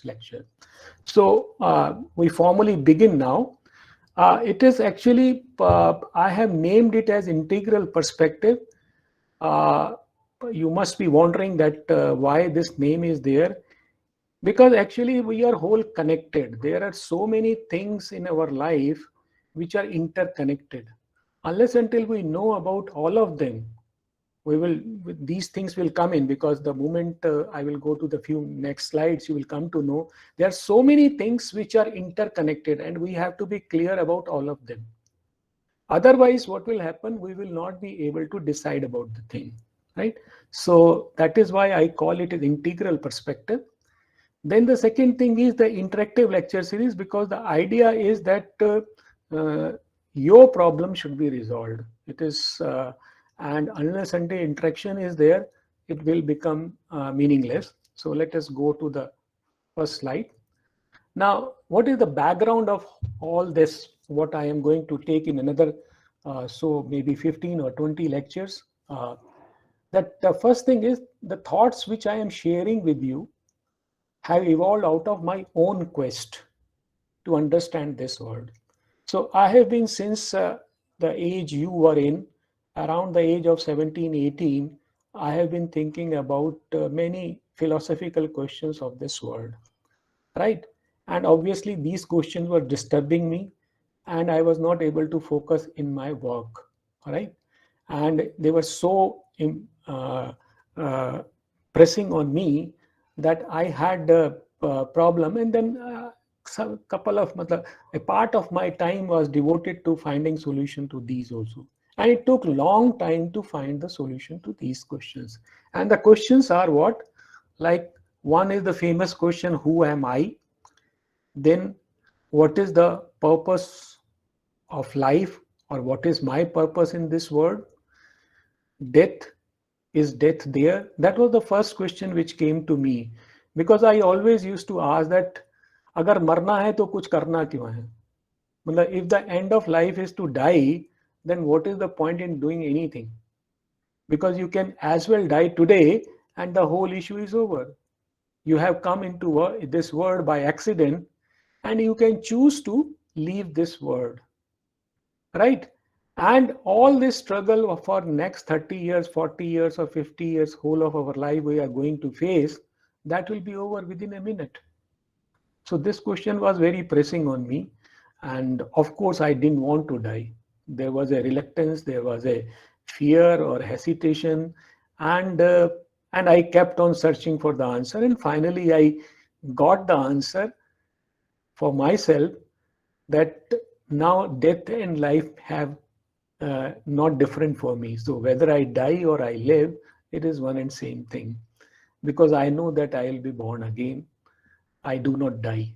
lecture. So we formally begin now. It is actually, I have named it as integral perspective. Uh, you must be wondering that why this name is there, because actually we are whole connected. There are so many things in our life which are interconnected. Unless until we know about all of them, we will, these things will come in, because the moment I will go to the few next slides, you will come to know there are so many things which are interconnected, and we have to be clear about all of them. Otherwise what will happen, we will not be able to decide about the thing, right? So that is why I call it an integral perspective. Then the second thing is the interactive lecture series, because the idea is that your problem should be resolved. It is, and unless until interaction is there, it will become meaningless. So let us go to the first slide. Now, what is the background of all this? What I am going to take in another, so maybe 15 or 20 lectures. That the first thing is the thoughts which I am sharing with you have evolved out of my own quest to understand this world. So I have been, since the age you were in, around the age of 17, 18, I have been thinking about many philosophical questions of this world, right? And obviously these questions were disturbing me, and I was not able to focus in my work, right? And they were so uh, pressing on me that I had a problem. And then some couple of a part of my time was devoted to finding solution to these also. And it took long time to find the solution to these questions. And the questions are what? Like, one is the famous question, who am I? Then what is the purpose of life, or what is my purpose in this world? Death, is death there? That was the first question which came to me, because I always used to ask that अगर मरना है तो कुछ करना क्यों है? मतलब, if the end of life is to die, then what is the point in doing anything? Because you can as well die today and the whole issue is over. You have come into this world by accident, and you can choose to leave this world, right? And all this struggle for next 30 years, 40 years, or 50 years, whole of our life we are going to face, that will be over within a minute. So this question was very pressing on me, and of course I didn't want to die. There was a reluctance, there was a fear or hesitation, and uh, and I kept on searching for the answer, and finally I got the answer for myself, that now death and life have not different for me. So whether I die or I live, it is one and same thing, because I know that I will be born again. I do not die.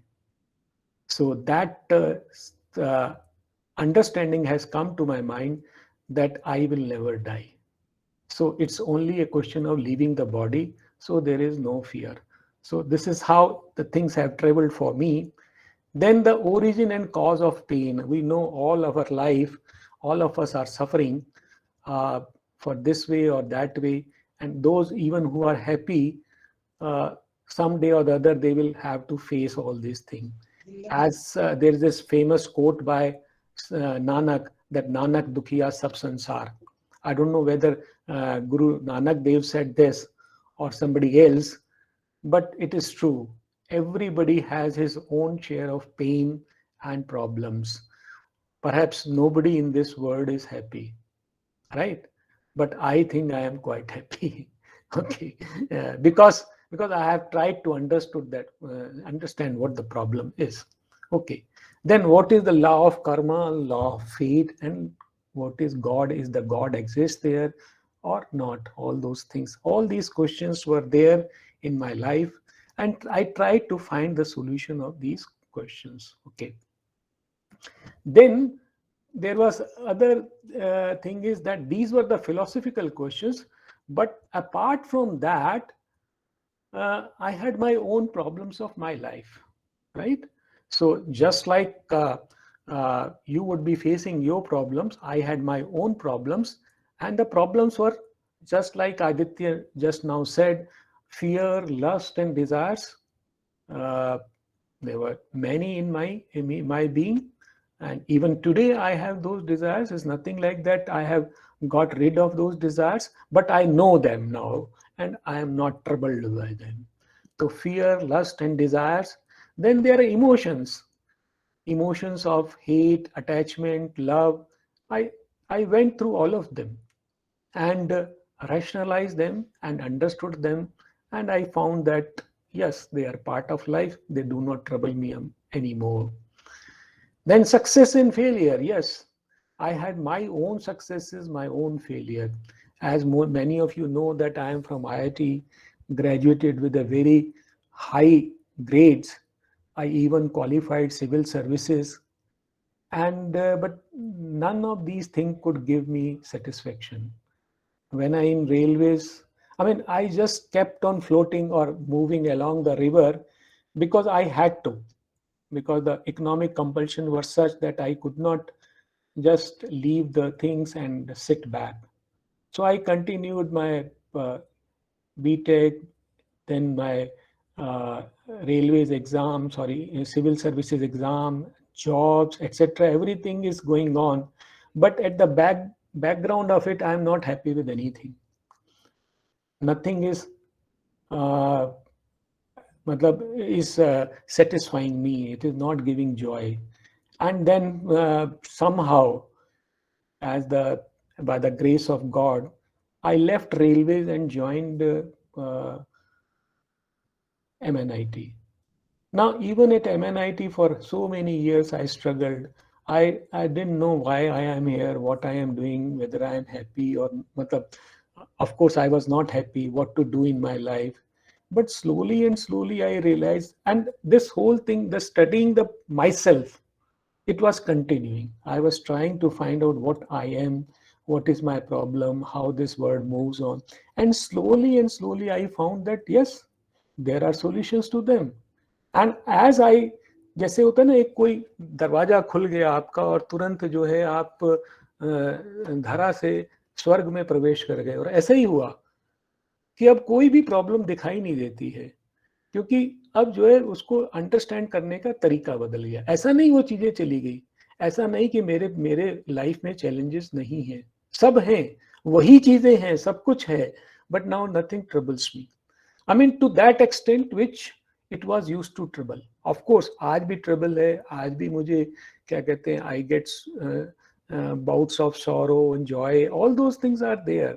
So that understanding has come to my mind, that I will never die. So it's only a question of leaving the body. So there is no fear. So this is how the things have traveled for me. Then the origin and cause of pain. We know all our life, all of us are suffering uh, for this way or that way. And those even who are happy, uh, someday or the other, they will have to face all these things. As there is this famous quote by Nanak, that Nanak Dukhiya Sab Sansar. I don't know whether Guru Nanak Dev said this or somebody else, but it is true. Everybody has his own share of pain and problems. Perhaps nobody in this world is happy, right? But I think I am quite happy. Okay, because I have tried to understand what the problem is. Okay, then what is the law of karma, law of fate, and what is God? Is the God exist there or not? All those things, all these questions were there in my life, and I tried to find the solution of these questions. Okay, then there was other thing is that these were the philosophical questions, but apart from that, I had my own problems of my life, right? So just like you would be facing your problems, I had my own problems, and the problems were just like Aditya just now said: fear, lust, and desires, There were many in my being, and even today I have those desires. It's nothing like that I have got rid of those desires, but I know them now and I am not troubled by them. So fear, lust, and desires. Then there are emotions of hate, attachment, love. I went through all of them and rationalized them and understood them, and I found that yes, they are part of life. They do not trouble me anymore. Then success and failure. Yes, I had my own successes, my own failure. As many of you know that I am from IIT, graduated with a very high grades. I even qualified civil services, and but none of these things could give me satisfaction. When I in railways, I mean, I just kept on floating or moving along the river because I had to, because the economic compulsion was such that I could not just leave the things and sit back. So I continued my BTech, then my railways exam, civil services exam, jobs, etc. Everything is going on, but at the background of it, I am not happy with anything. Nothing is is satisfying me. It is not giving joy. And then somehow, by the grace of God, I left railways and joined MNIT. Now, even at MNIT for so many years, I struggled. I didn't know why I am here, what I am doing, whether I am happy or matlab, of course, I was not happy, what to do in my life. But slowly and slowly, I realized, and this whole thing, the studying the myself, it was continuing. I was trying to find out what I am, what is my problem, how this world moves on. And slowly, I found that yes, there are solutions to them. And as I, जैसे होता है ना, एक कोई दरवाजा खुल गया आपका और तुरंत जो है आप धरा से स्वर्ग में प्रवेश कर गए, और ऐसा ही हुआ कि अब कोई भी प्रॉब्लम दिखाई नहीं देती है, क्योंकि अब जो है उसको अंडरस्टैंड करने का तरीका बदल गया. ऐसा नहीं वो चीजें चली गई, ऐसा नहीं कि मेरे मेरे लाइफ में चैलेंजेस नहीं हैं, सब हैं, वही चीजें हैं, सब कुछ है, but now nothing troubles me. I mean to that extent which it was use to trouble. Of course आज भी ट्रबल है, आज भी मुझे क्या कहते हैं, आई gets bouts of sorrow and joy, all those things are there.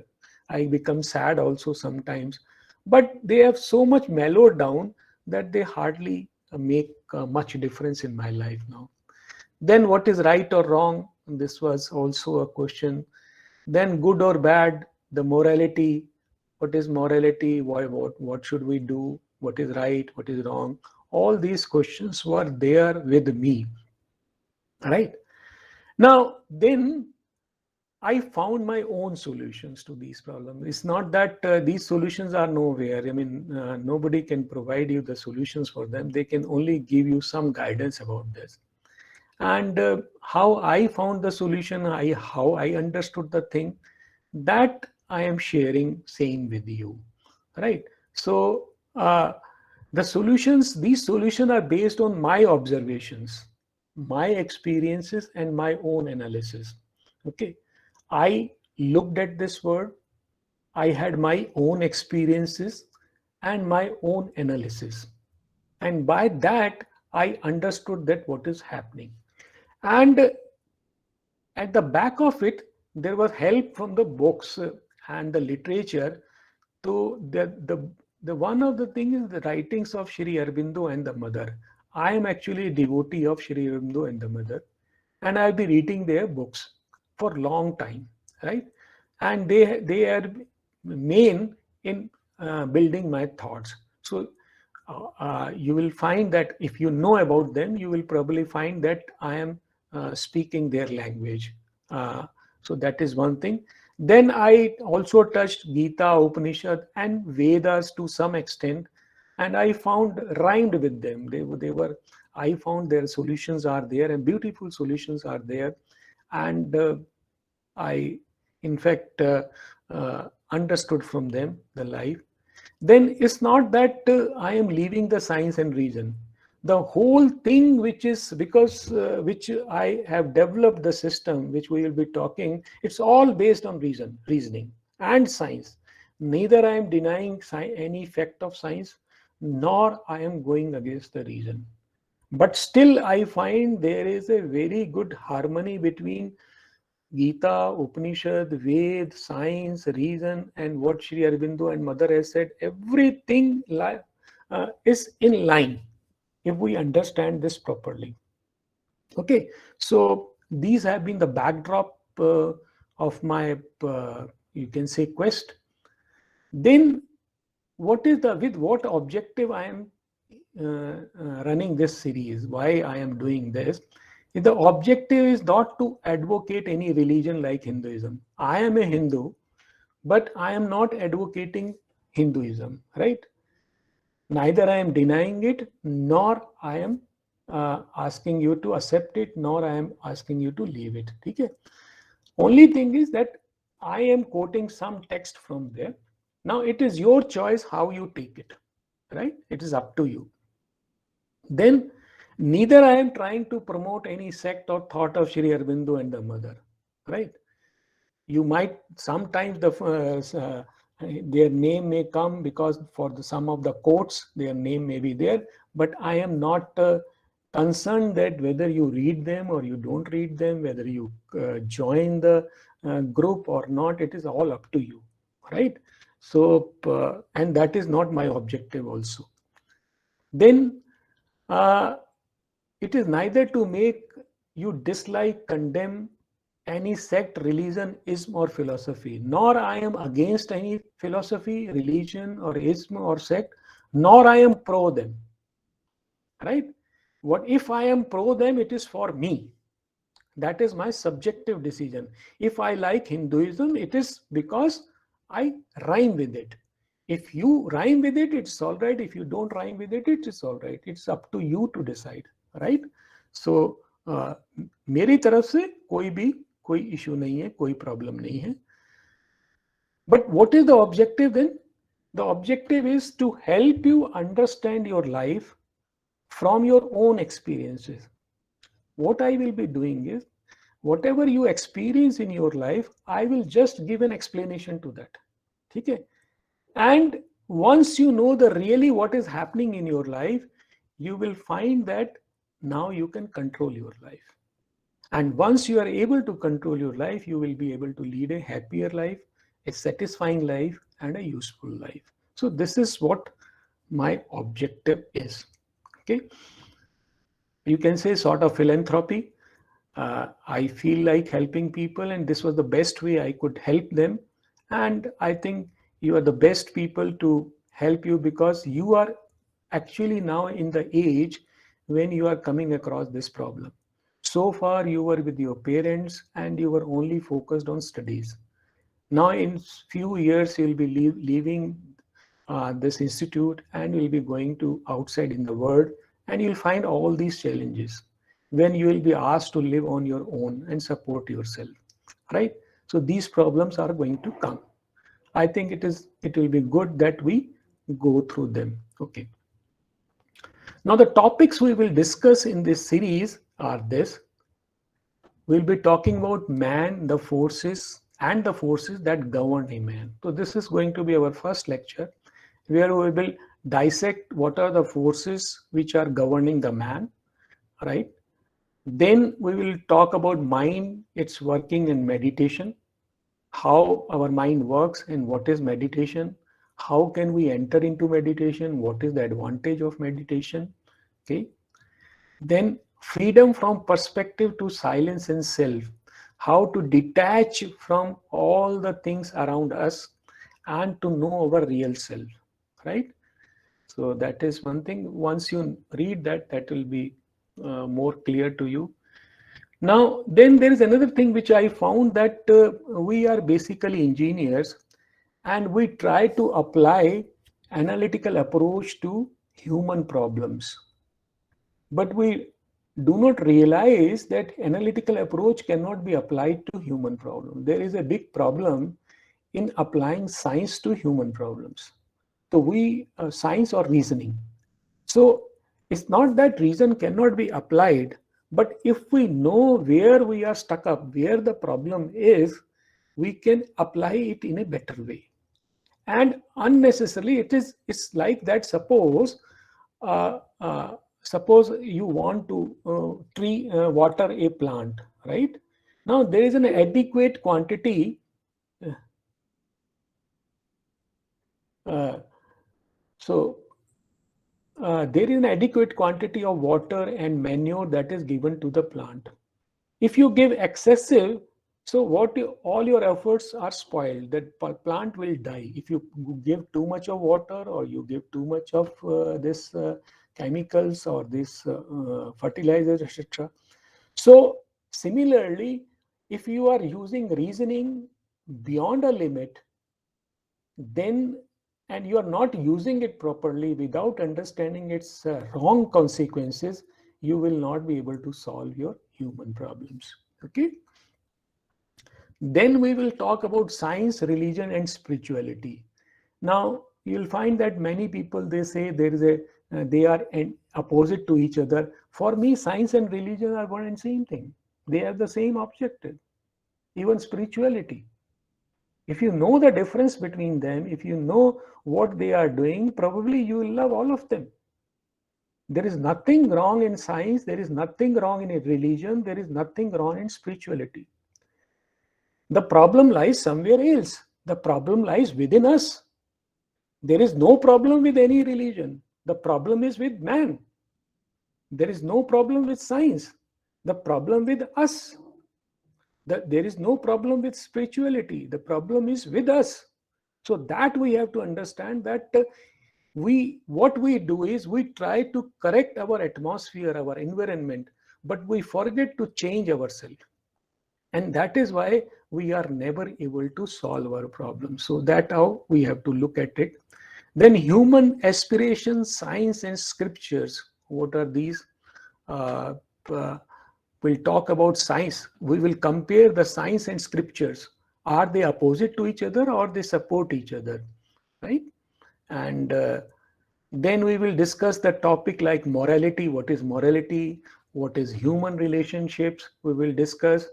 I become sad also sometimes, but they have so much mellowed down that they hardly make much difference in my life now. Then what is right or wrong? This was also a question. Then good or bad, the morality. What is morality? What should we do? What is right? What is wrong? All these questions were there with me. Right? Now, then I found my own solutions to these problems. It's not that these solutions are nowhere. I mean, nobody can provide you the solutions for them. They can only give you some guidance about this. And how I found the solution, how I understood the thing, that I am sharing same with you. Right? So these solutions are based on my observations, my experiences, and my own analysis. Okay, I looked at this world, I had my own experiences and my own analysis, and by that I understood that what is happening. And at the back of it, there was help from the books and the literature. So the one of the things is the writings of Shri Aurobindo and the Mother. I am actually a devotee of Shri Aurobindo and the Mother, and I'll be reading their books for a long time, right? And they are main in building my thoughts. So you will find that if you know about them, you will probably find that I am speaking their language. So that is one thing. Then I also touched Gita, Upanishad, and Vedas to some extent, and I found rhymed with them. They were. I found their solutions are there, and beautiful solutions are there, and I, in fact, understood from them the life. then it's not that I am leaving the science and reason. The whole thing, which is because which I have developed the system, which we will be talking, it's all based on reasoning and science. Neither I am denying any fact of science, nor I am going against the reason. But still, I find there is a very good harmony between Gita, Upanishad, Ved, science, reason, and what Sri Aurobindo and Mother has said. Everything is in line if we understand this properly. Okay, so these have been the backdrop of my, you can say, quest. Then, what is with what objective I am running this series? Why I am doing this? The objective is not to advocate any religion like Hinduism. I am a Hindu, but I am not advocating Hinduism, right? Neither I am denying it, nor I am asking you to accept it, nor I am asking you to leave it. Okay? Only thing is that I am quoting some text from there. Now it is your choice how you take it, right? It is up to you. Then neither I am trying to promote any sect or thought of Sri Aurobindo and the Mother, right? You might sometimes their name may come because for some of the quotes their name may be there, but I am not concerned that whether you read them or you don't read them, whether you join the group or not, it is all up to you, right? So and that is not my objective also. Then it is neither to make you dislike, condemn any sect, religion, ism, or philosophy, nor I am against any philosophy, religion, or ism or sect, nor I am pro them. Right? What if I am pro them? It is for me. That is my subjective decision. If I like Hinduism, it is because I rhyme with it. If you rhyme with it, it's all right. If you don't rhyme with it, it's all right. It's up to you to decide, right? So मेरी तरफ से कोई issue नहीं है, कोई problem नहीं है. But what is the objective then? The objective is to help you understand your life from your own experiences. What I will be doing is, whatever you experience in your life, I will just give an explanation to that. Okay? And once you know really what is happening in your life, you will find that now you can control your life. And once you are able to control your life, you will be able to lead a happier life, a satisfying life, and a useful life. So this is what my objective is. Okay. You can say sort of philanthropy. I feel like helping people, and this was the best way I could help them. And I think you are the best people to help you, because you are actually now in the age when you are coming across this problem. So far you were with your parents and you were only focused on studies. Now in few years you'll be leaving this institute and you'll be going to outside in the world, and you'll find all these challenges when you will be asked to live on your own and support yourself, right? So these problems are going to come. I think it will be good that we go through them. Okay. Now the topics we will discuss in this series are this. We'll be talking about man, the forces, and the forces that govern a man. So this is going to be our first lecture, where we will dissect what are the forces which are governing the man, right? Then we will talk about mind, its working, and meditation, how our mind works and what is meditation, how can we enter into meditation, what is the advantage of meditation. Okay. Then freedom from perspective to silence and self, how to detach from all the things around us and to know our real self, right? So that is one thing. Once you read that, that will be more clear to you. Now, then there is another thing which I found, that we are basically engineers and we try to apply analytical approach to human problems. But we do not realize that analytical approach cannot be applied to human problems. There is a big problem in applying science to human problems. So we science or reasoning. So it's not that reason cannot be applied, but if we know where we are stuck up, where the problem is, we can apply it in a better way. And unnecessarily, it's like that. Uh, uh, suppose you want to water a plant, right? Now there is an adequate quantity. Uh, so there is an adequate quantity of water and manure that is given to the plant. If you give excessive, so all your efforts are spoiled. That plant will die if you give too much of water, or you give too much of this chemicals, or this fertilizers, etc. So similarly, if you are using reasoning beyond a limit, then, and you are not using it properly without understanding its wrong consequences, you will not be able to solve your human problems. Okay. Then we will talk about science, religion, and spirituality. Now you'll find that many people, they say there is a they are opposite to each other. For me, science and religion are one and same thing. They have the same objective. Even spirituality, if you know the difference between them, if you know what they are doing, probably you will love all of them. There is nothing wrong in science, there is nothing wrong in religion, there is nothing wrong in spirituality. The problem lies somewhere else. The problem lies within us. There is no problem with any religion. The problem is with man. There is no problem with science. The problem with us. There is no problem with spirituality. The problem is with us. So that we have to understand, that what we do is we try to correct our atmosphere, our environment, but we forget to change ourselves. And that is why we are never able to solve our problems. So that's how we have to look at it. Then human aspirations, science, and scriptures. What are these? We'll talk about science. We will compare the science and scriptures. Are they opposite to each other, or they support each other, right? And then we will discuss the topic like morality. What is morality? What is human relationships? We will discuss.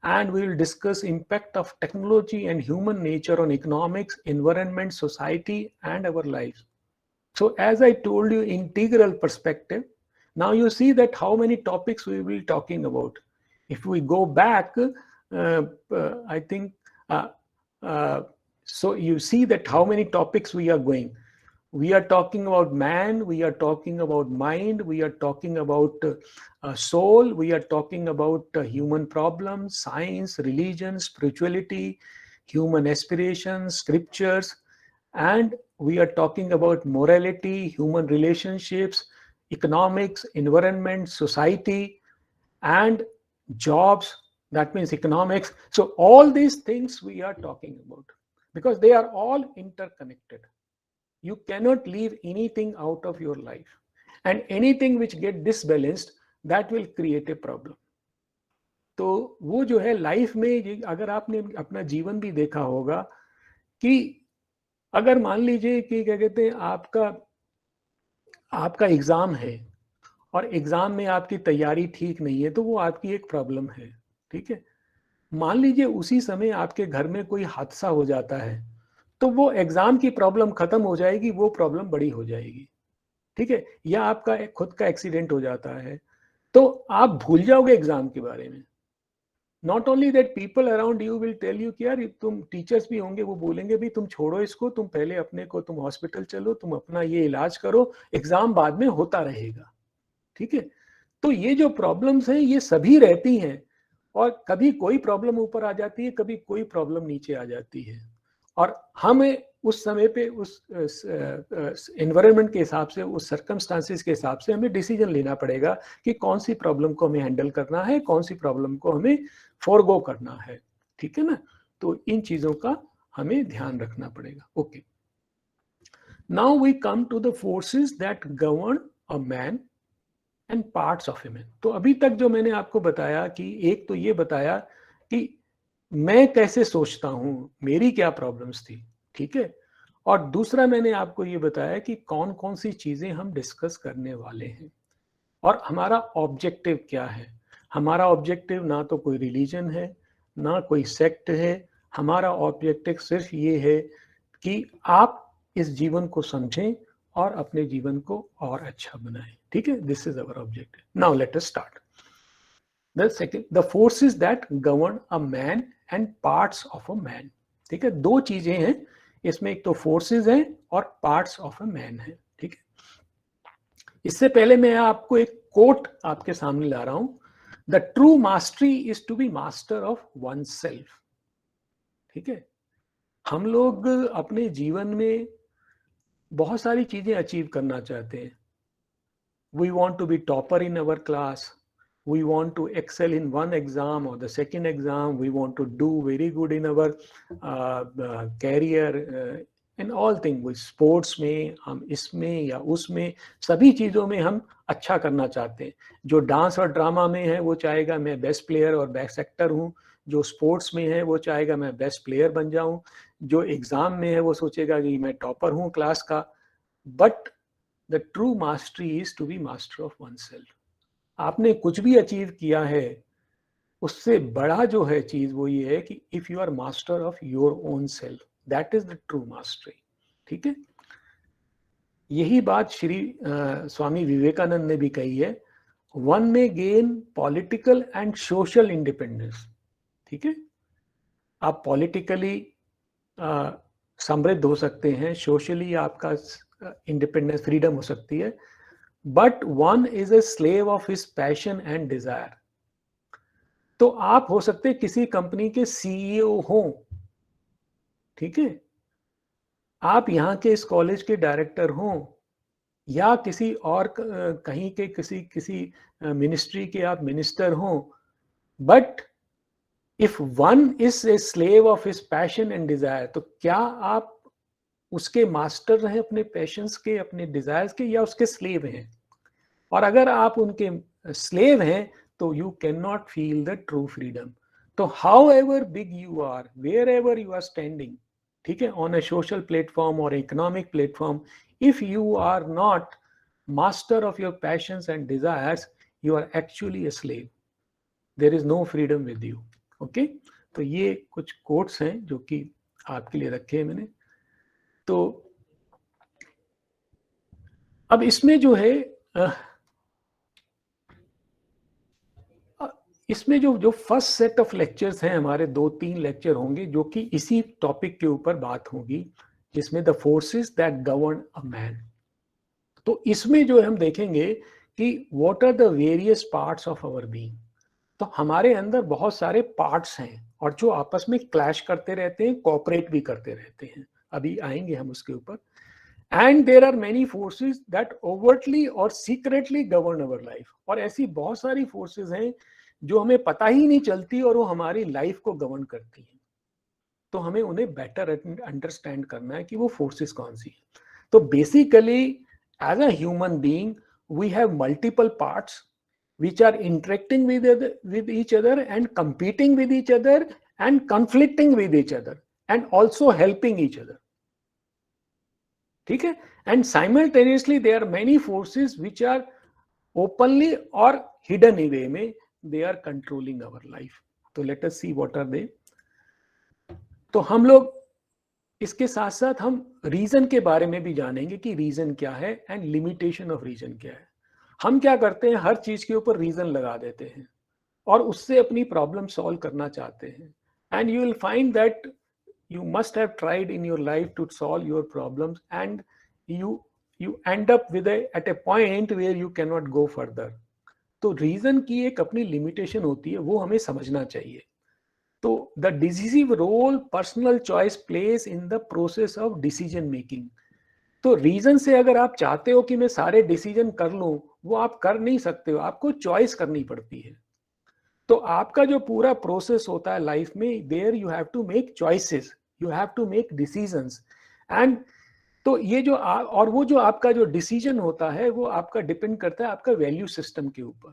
And we will discuss impact of technology and human nature on economics, environment, society, and our lives. So as I told you, integral perspective. Now you see that how many topics we will be talking about. If we go back, I think, so you see that how many topics we are going. We are talking about man, we are talking about mind, we are talking about soul, we are talking about human problems, science, religion, spirituality, human aspirations, scriptures, and we are talking about morality, human relationships, economics, environment, society, and jobs. That means economics. So all these things we are talking about, because they are all interconnected. You cannot leave anything out of your life, and anything which get disbalanced, that will create a problem. तो वो जो है life में, अगर आपने अपना जीवन भी देखा होगा कि अगर मान लीजिए कि क्या कहते हैं, आपका एग्जाम है और एग्जाम में आपकी तैयारी ठीक नहीं है, तो वो आपकी एक प्रॉब्लम है। ठीक है, मान लीजिए उसी समय आपके घर में कोई हादसा हो जाता है, तो वो एग्जाम की प्रॉब्लम खत्म हो जाएगी, वो प्रॉब्लम बड़ी हो जाएगी। ठीक है, या आपका खुद का एक्सीडेंट हो जाता है, तो आप भूल जाओगे एग्जाम के बारे में। Not only that, people around you will tell you कि यार, तुम टीचर्स भी होंगे, वो बोलेंगे भी तुम छोड़ो इसको, तुम पहले अपने को, तुम हॉस्पिटल चलो, तुम अपना ये इलाज करो, एग्जाम बाद में होता रहेगा। ठीक है, तो ये जो प्रॉब्लम्स हैं ये सभी रहती हैं, और कभी कोई प्रॉब्लम ऊपर आ जाती है, कभी कोई प्रॉब्लम नीचे आ जाती है, और हमें उस समय पे उस एनवायरनमेंट के हिसाब से, उस सर्कमस्टांसेस के हिसाब से हमें डिसीजन लेना पड़ेगा कि कौन सी प्रॉब्लम को हमें हैंडल करना है, कौन सी प्रॉब्लम को हमें फॉरगो करना है। ठीक है ना, तो इन चीजों का हमें ध्यान रखना पड़ेगा। Okay, now we come to the forces that govern a man and parts of a man. तो अभी तक जो मैंने आपको बताया कि एक तो ये बताया कि मैं कैसे सोचता हूं, मेरी क्या प्रॉब्लम्स थी, ठीक है, और दूसरा मैंने आपको ये बताया कि कौन कौन सी चीज़ें हम डिस्कस करने वाले हैं और हमारा ऑब्जेक्टिव क्या है। हमारा ऑब्जेक्टिव ना तो कोई रिलीजन है, ना कोई सेक्ट है। हमारा ऑब्जेक्टिव सिर्फ ये है कि आप इस जीवन को समझें और अपने जीवन को और अच्छा बनाएं। ठीक है, this is our objective. Now let us start. The forces that govern a man and parts of a man. ठीक है, दो चीजें हैं इसमें, एक तो फोर्सेस हैं और पार्ट्स ऑफ अ मैन है। ठीक है, इससे पहले मैं आपको एक कोट आपके सामने ला रहा हूं। The true mastery is to be master of oneself. ठीक है, हम लोग अपने जीवन में बहुत सारी चीजें अचीव करना चाहते हैं। We want to be topper in our class, we want to excel in one exam or the second exam, we want to do very good in our career, in all things, sports में हम इसमें या उसमें सभी चीज़ों में हम अच्छा करना चाहते हैं। जो डांस और ड्रामा में है वो चाहेगा मैं बेस्ट प्लेयर और बेस्ट एक्टर हूँ, जो स्पोर्ट्स में है वो चाहेगा मैं बेस्ट प्लेयर बन जाऊँ, जो एग्ज़ाम में है वो सोचेगा कि मैं टॉपर हूँ क्लास का। But the true mastery is to be master of oneself. आपने कुछ भी अचीव किया है उससे बड़ा जो है चीज वो ये है कि if you are master of your own self, that is the true mastery. ठीक है, यही बात श्री स्वामी विवेकानंद ने भी कही है। वन में gain political and social independence. ठीक है, आप पॉलिटिकली समृद्ध हो सकते हैं, सोशली आपका इंडिपेंडेंस फ्रीडम हो सकती है, but one is a slave of his passion and desire. तो आप हो सकते हैं किसी कंपनी के सीईओ हो, ठीक है, आप यहाँ के इस कॉलेज के डायरेक्टर हो, या किसी और कहीं के किसी किसी मिनिस्ट्री के आप मिनिस्टर हो, but if one is a slave of his passion and desire, तो क्या आप उसके मास्टर रहे अपने पैशंस के, अपने डिजायर्स के, या उसके स्लेव हैं? और अगर आप उनके स्लेव हैं तो you can not feel the true freedom. तो however big you are, wherever you are standing, ठीक है, ऑन अ सोशल प्लेटफॉर्म और economic platform, if you are not master of your passions and desires, you are actually a slave. There is no freedom with you. Okay, तो ये कुछ quotes हैं जो कि आपके लिए रखे हैं मैंने। तो अब इसमें जो है इसमें जो जो फर्स्ट सेट ऑफ लेक्चर्स हैं हमारे, 2-3 लेक्चर होंगे जो कि इसी टॉपिक के ऊपर बात होगी, जिसमें the forces that govern a man. तो इसमें जो हम देखेंगे कि what are the various parts of our being. तो हमारे अंदर बहुत सारे पार्ट्स हैं और जो आपस में क्लैश करते रहते हैं, कोऑपरेट भी करते रहते हैं। अभी आएंगे हम उसके ऊपर। And there are many forces that overtly और सीक्रेटली गवर्न अवर लाइफ। और ऐसी बहुत सारी फोर्सेस हैं जो हमें पता ही नहीं चलती और वो हमारी लाइफ को गवर्न करती हैं। तो हमें उन्हें बेटर अंडरस्टैंड करना है कि वो फोर्सेस कौन सी है। तो basically as a human being we have multiple parts which are interacting with each other and competing with each other and conflicting with each other and also helping each other. ठीक है, and simultaneously there are many forces which are openly or hidden way में they are controlling our life. तो let us see what are they. तो हम लोग इसके साथ साथ हम रीजन के बारे में भी जानेंगे कि रीजन क्या है एंड लिमिटेशन ऑफ रीजन क्या है। हम क्या करते हैं, हर चीज के ऊपर रीजन लगा देते हैं और उससे अपनी प्रॉब्लम सॉल्व करना चाहते हैं। And you will find that you must have tried in your life to solve your problems and you end up with at a point where you cannot go further. तो reason की एक अपनी limitation होती है, वो हमें समझना चाहिए। तो the decisive role personal choice plays in the process of decision making. तो रीजन से अगर आप चाहते हो कि मैं सारे डिसीजन कर लूं, वो आप कर नहीं सकते हो, आपको चॉइस करनी पड़ती है। तो आपका जो पूरा प्रोसेस होता है लाइफ में, there you have to make choices, you have to make decisions. And तो ये जो और वो जो आपका जो डिसीजन होता है वो आपका डिपेंड करता है आपका वैल्यू सिस्टम के ऊपर।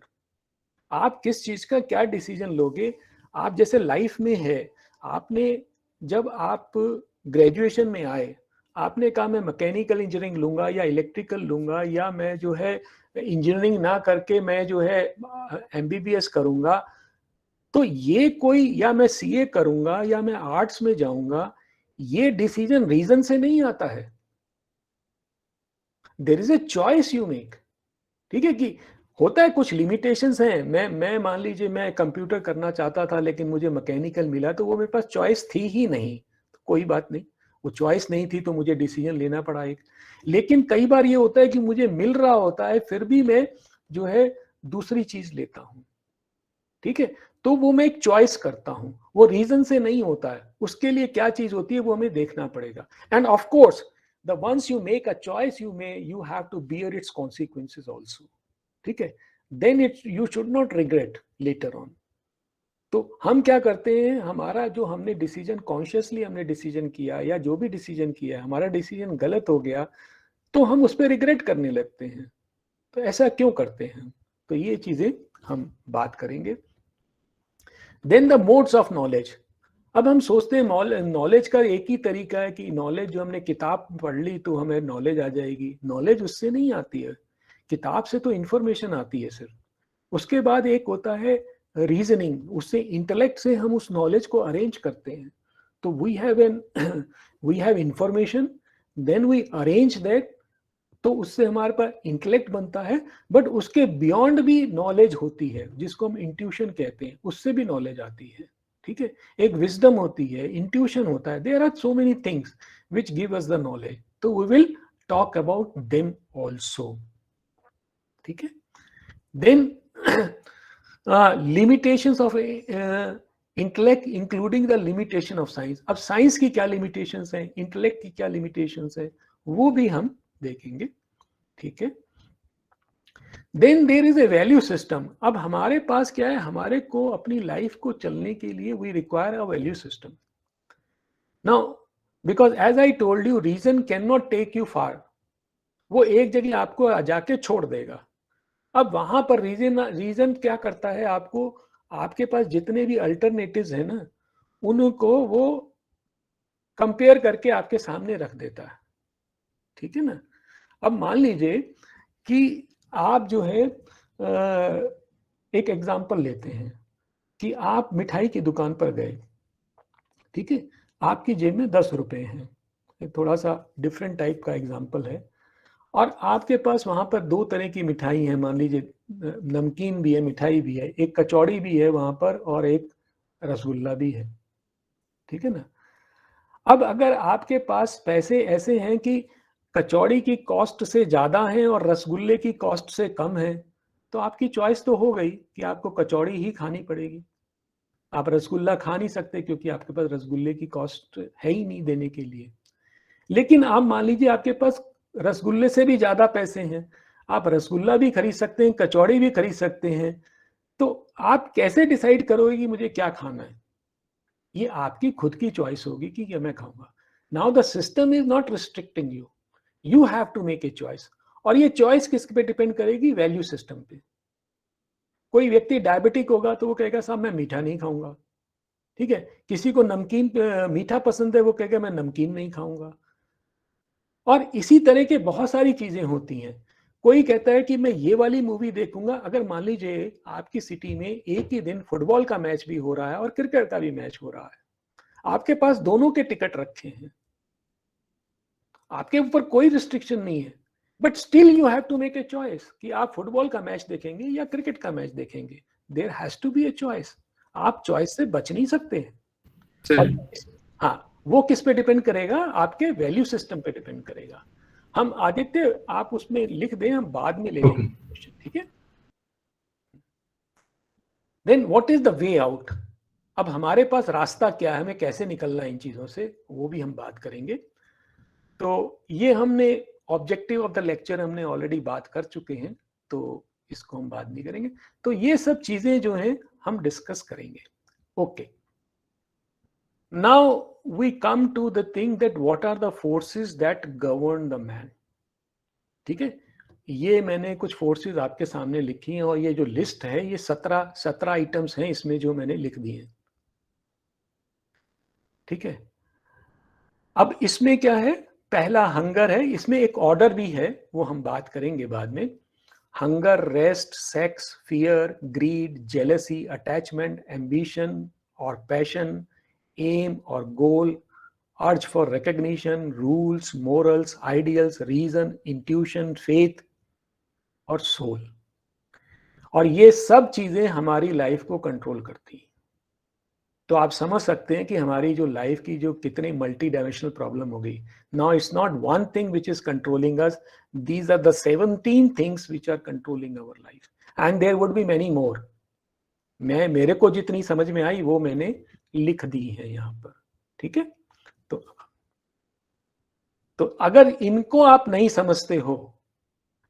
आप किस चीज का क्या डिसीजन लोगे। आप जैसे लाइफ में है, आपने जब आप ग्रेजुएशन में आए, आपने कहा मैं मैकेनिकल इंजीनियरिंग लूंगा या इलेक्ट्रिकल लूंगा, या मैं जो है इंजीनियरिंग ना करके मैं जो है एमबीबीएस करूंगा, तो ये कोई, या मैं सीए करूंगा या मैं आर्ट्स में जाऊंगा, ये डिसीजन रीजन से नहीं आता है। There is a choice you make. ठीक है, कि होता है कुछ लिमिटेशंस हैं। मैं मान लीजिए मैं कंप्यूटर करना चाहता था लेकिन मुझे मैकेनिकल मिला, तो वो मेरे पास चॉइस थी ही नहीं, तो कोई बात नहीं, वो चॉइस नहीं थी तो मुझे डिसीजन लेना पड़ा एक। लेकिन कई बार ये होता है कि मुझे मिल रहा होता है फिर भी मैं जो है दूसरी चीज लेता हूं। ठीक है, तो वो मैं एक चॉइस करता हूं, वो रीजन से नहीं होता है। उसके लिए क्या चीज होती है वो हमें देखना पड़ेगा। And of course the once you make a choice you have to bear its consequences also. ठीक है, then it you should not regret later on. तो हम क्या करते हैं, हमारा जो हमने डिसीजन कॉन्शियसली हमने डिसीजन किया, या जो भी डिसीजन किया हमारा डिसीजन गलत हो गया, तो हम उस पर रिग्रेट करने लगते हैं। तो ऐसा क्यों करते हैं, तो ये चीजें हम बात करेंगे। Then the modes of knowledge. अब हम सोचते हैं नॉलेज का एक ही तरीका है कि नॉलेज जो हमने किताब पढ़ ली तो हमें नॉलेज आ जाएगी। नॉलेज उससे नहीं आती है, किताब से तो इंफॉर्मेशन आती है सिर्फ। उसके बाद एक होता है रीजनिंग, उससे इंटेलेक्ट से हम उस नॉलेज को अरेंज करते हैं। तो we have information, then we arrange that, तो उससे हमारे पास इंटेलेक्ट बनता है। बट उसके बियॉन्ड भी नॉलेज होती है जिसको हम इंट्यूशन कहते हैं, उससे भी नॉलेज आती है। ठीक है, एक विजडम होती है, इंट्यूशन होता है, there are so many things which give us the knowledge, तो we will talk about them also. ठीक है, then limitations of intellect including the limitation of science. अब साइंस की क्या लिमिटेशंस हैं, इंटेलेक्ट की क्या लिमिटेशंस है, वो भी हम देखेंगे। ठीक है, then there is a value system. अब हमारे पास क्या है, हमारे को अपनी लाइफ को चलने के लिए we require a value system. Now because as I told you, reason can not take you far. वो एक जगह आपको जाके छोड़ देगा। अब वहां पर रीजन क्या करता है, आपको आपके पास जितने भी अल्टरनेटिव्स हैं ना, उनको वो कंपेयर करके आपके सामने रख देता है। ठीक है ना। अब मान लीजिए कि आप जो है एक एग्जांपल लेते हैं कि आप मिठाई की दुकान पर गए। ठीक है, आपकी जेब में 10 रुपए हैं, थोड़ा सा डिफरेंट टाइप का एग्जांपल है, और आपके पास वहां पर दो तरह की मिठाई है, मान लीजिए नमकीन भी है, मिठाई भी है, एक कचौड़ी भी है वहां पर और एक रसगुल्ला भी है। ठीक है ना। अब अगर आपके पास पैसे ऐसे हैं कि कचौड़ी की कॉस्ट से ज्यादा है और रसगुल्ले की कॉस्ट से कम है, तो आपकी चॉइस तो हो गई कि आपको कचौड़ी ही खानी पड़ेगी। आप रसगुल्ला खा नहीं सकते क्योंकि आपके पास रसगुल्ले की कॉस्ट है ही नहीं देने के लिए। लेकिन आप मान लीजिए आपके पास रसगुल्ले से भी ज्यादा पैसे हैं, आप रसगुल्ला भी खरीद सकते हैं, कचौड़ी भी खरीद सकते हैं। तो आप कैसे डिसाइड करोगे कि मुझे क्या खाना है, ये आपकी खुद की चॉइस होगी कि ये मैं खाऊंगा। Now the system is not restricting you, you have to make a choice. और ये चॉइस किस पे डिपेंड करेगी, वैल्यू सिस्टम पे। कोई व्यक्ति डायबिटिक होगा तो वो कहेगा साहब मैं मीठा नहीं खाऊंगा। ठीक है, किसी को नमकीन मीठा पसंद है, वो कहेगा मैं नमकीन नहीं खाऊंगा। और इसी तरह के बहुत सारी चीजें होती हैं। कोई कहता है कि मैं ये वाली मूवी देखूंगा। अगर मान लीजिए आपकी सिटी में एक ही दिन फुटबॉल का मैच भी हो रहा है और क्रिकेट का भी मैच हो रहा है, आपके पास दोनों के टिकट रखे हैं, आपके ऊपर कोई रिस्ट्रिक्शन नहीं है, but still you have to make a choice कि आप फुटबॉल का मैच देखेंगे या क्रिकेट का मैच देखेंगे। There has to be a choice. आप चॉइस से बच नहीं सकते हैं। और हाँ, वो किस पे डिपेंड करेगा, आपके वैल्यू सिस्टम पे डिपेंड करेगा। हम आदित्य आप उसमें लिख दें, हम बाद में ले लेंगे क्वेश्चन। ठीक है, then what is the way out. अब हमारे पास रास्ता क्या है, हमें कैसे निकलना है इन चीजों से, वो भी हम बात करेंगे। तो ये हमने ऑब्जेक्टिव ऑफ द लेक्चर हमने ऑलरेडी बात कर चुके हैं, तो इसको हम बाद में करेंगे। तो ये सब चीजें जो हैं हम डिस्कस करेंगे। Okay, now we come to the thing that what are the forces that govern the man. ठीक है, ये मैंने कुछ फोर्सेस आपके सामने लिखी हैं, और ये जो लिस्ट है ये 17 आइटम्स हैं इसमें जो मैंने लिख दिए हैं। ठीक है, अब इसमें क्या है पहला हंगर है, इसमें एक ऑर्डर भी है, वो हम बात करेंगे बाद में। Hunger, rest, sex, fear, greed, jealousy, attachment, ambition और पैशन, एम और goal, urge for recognition, rules, morals, ideals, reason, intuition, faith और सोल। और ये सब चीजें हमारी लाइफ को कंट्रोल करती हैं। तो आप समझ सकते हैं कि हमारी जो लाइफ की जो कितनी मल्टी डायमेंशनल प्रॉब्लम हो गई। Now it's not one thing which is controlling us, these are the 17 things which are controlling our life, and there would be many more. मेरे को जितनी समझ में आई वो मैंने लिख दी है यहाँ पर, ठीक है। तो तो अगर इनको आप नहीं समझते हो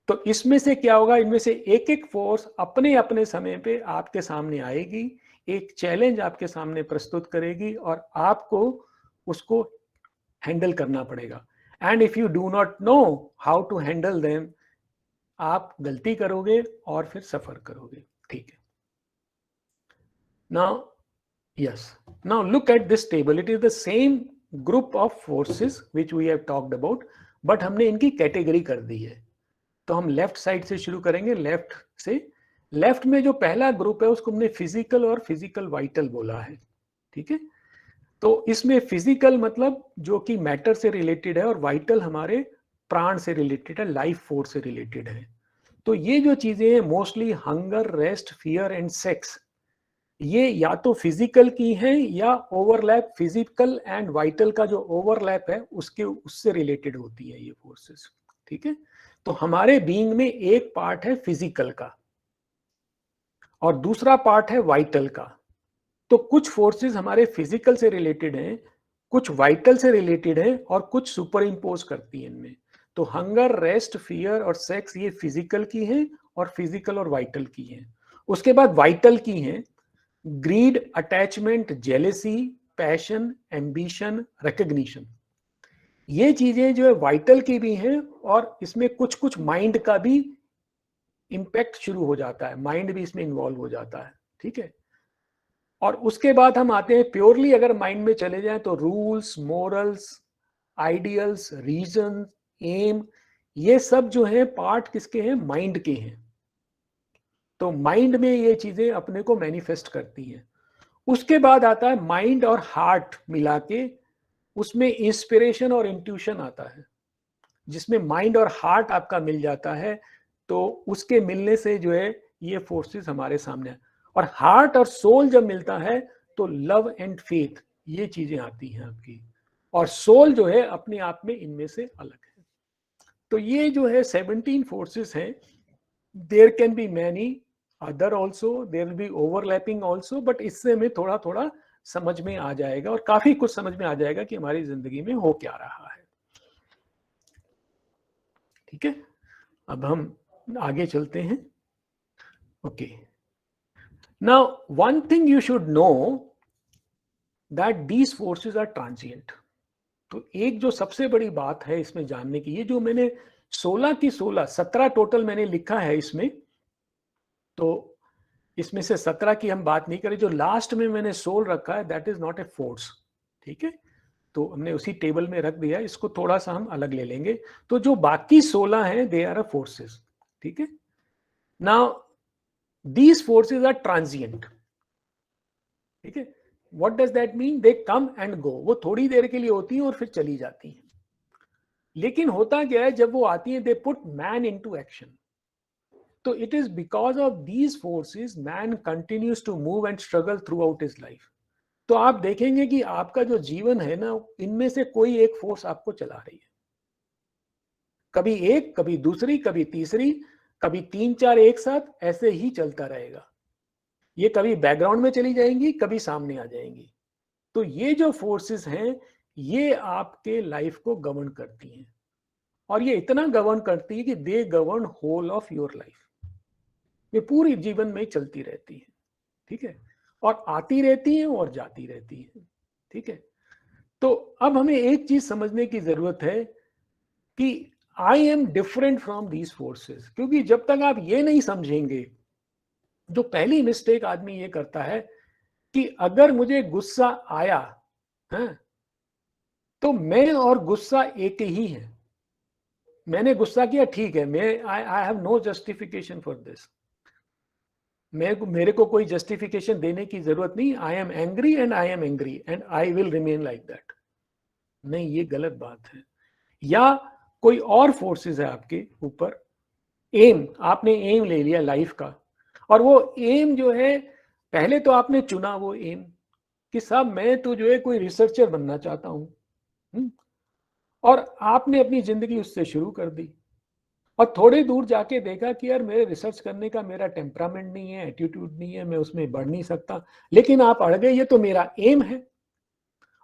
तो इसमें से क्या होगा, इनमें से एक एक फोर्स अपने अपने समय पे आपके सामने आएगी, एक चैलेंज आपके सामने प्रस्तुत करेगी और आपको उसको हैंडल करना पड़ेगा। And if you do not know how to handle them, आप गलती करोगे और फिर सफर करोगे, ठीक है। Now yes, now look at this table, it is the same group of forces which we have talked about, but हमने इनकी कैटेगरी कर दी है। तो हम लेफ्ट साइड से शुरू करेंगे, लेफ्ट से। लेफ्ट में जो पहला ग्रुप है उसको हमने फिजिकल और फिजिकल वाइटल बोला है, ठीक है। तो इसमें फिजिकल मतलब जो कि मैटर से रिलेटेड है, और वाइटल हमारे प्राण से रिलेटेड है, लाइफ फोर्स से रिलेटेड है। तो ये जो चीजें हैं mostly hunger, rest, fear and sex, ये या तो फिजिकल की हैं या ओवरलैप, फिजिकल एंड वाइटल का जो ओवरलैप है उसके उससे रिलेटेड होती है ये फोर्सेस, ठीक है। तो हमारे बीइंग में एक पार्ट है फिजिकल का और दूसरा पार्ट है वाइटल का। तो कुछ फोर्सेस हमारे फिजिकल से रिलेटेड हैं, कुछ वाइटल से रिलेटेड हैं और कुछ सुपर इम्पोज करती हैं इनमें। तो हंगर, रेस्ट, फियर और सेक्स ये फिजिकल की हैं और फिजिकल और वाइटल की हैं। उसके बाद वाइटल की हैं greed, attachment, jealousy, passion, ambition, recognition. ये चीजें जो है वाइटल की भी हैं और इसमें कुछ कुछ माइंड का भी इंपैक्ट शुरू हो जाता है, माइंड भी इसमें इन्वॉल्व हो जाता है, ठीक है। और उसके बाद हम आते हैं प्योरली, अगर माइंड में चले जाएं तो rules, morals, ideals, reason, aim, ये सब जो है पार्ट किसके हैं, माइंड के हैं। तो माइंड में ये चीजें अपने को मैनिफेस्ट करती हैं। उसके बाद आता है माइंड और हार्ट मिला के, उसमें इंस्पिरेशन और इंट्यूशन आता है, जिसमें माइंड और हार्ट आपका मिल जाता है। तो उसके मिलने से जो है ये फोर्सेस हमारे सामने है। और हार्ट और सोल जब मिलता है तो लव एंड फेथ ये चीजें आती हैं आपकी, और सोल जो है अपने आप में इनमें से अलग है। तो ये जो है 17 फोर्सेस हैं। There can be many other also, there will be overlapping also, but इससे हमें थोड़ा थोड़ा समझ में आ जाएगा और काफी कुछ समझ में आ जाएगा कि हमारी जिंदगी में हो क्या रहा है, ठीक है। अब हम आगे चलते हैं। Okay, now one thing you should know that these forces are transient. तो एक जो सबसे बड़ी बात है इसमें जानने की, ये जो मैंने 16 की 16, 17 टोटल मैंने लिखा है इसमें, तो इसमें से 17 की हम बात नहीं करें। जो लास्ट में मैंने सोल रखा है that is not a force, ठीक है। तो हमने उसी टेबल में रख दिया, इसको थोड़ा सा हम अलग ले लेंगे। तो जो बाकी 16 हैं दे आर अ फोर्सेस, ठीक है। Now these forces are transient, ठीक है। what does that mean? they come and go, वो थोड़ी देर के लिए होती हैं और फिर चली जाती हैं। लेकिन होता क्या है जब वो आती हैं, they put man into action। तो it is because of these forces man continues to move and struggle throughout his life। तो आप देखेंगे कि आपका जो जीवन है ना, इनमें से कोई एक फोर्स आपको चला रही है, कभी एक, कभी दूसरी, कभी तीसरी, कभी तीन चार एक साथ, ऐसे ही चलता रहेगा। ये कभी बैकग्राउंड में चली जाएंगी, कभी सामने आ जाएंगी। तो ये जो फोर्सेस हैं ये आपके लाइफ को गवर्न करती हैं, और ये इतना गवर्न करती है कि they govern whole of your life. ये पूरी जीवन में चलती रहती है, ठीक है, और आती रहती है और जाती रहती है, ठीक है। तो अब हमें एक चीज समझने की जरूरत है कि आई am different from these forces. क्योंकि जब तक आप ये नहीं समझेंगे, जो पहली मिस्टेक आदमी ये करता है कि अगर मुझे गुस्सा आया है तो मैं और गुस्सा एक ही है। मैंने गुस्सा किया, ठीक है, मैं I have no justification for this, मेरे को कोई जस्टिफिकेशन देने की जरूरत नहीं। I am angry and I am angry and I will remain like that. नहीं, ये गलत बात है। या कोई और फोर्सेस है आपके ऊपर, एम, आपने एम ले लिया लाइफ का, और वो एम जो है, पहले तो आपने चुना वो एम कि साहब मैं तो जो है कोई रिसर्चर बनना चाहता हूं, और आपने अपनी जिंदगी उससे शुरू कर दी, और थोड़े दूर जाके देखा कि यार मेरे रिसर्च करने का मेरा टेम्परामेंट नहीं है, एटीट्यूड नहीं है, मैं उसमें बढ़ नहीं सकता, लेकिन आप अड़ गए, ये तो मेरा एम है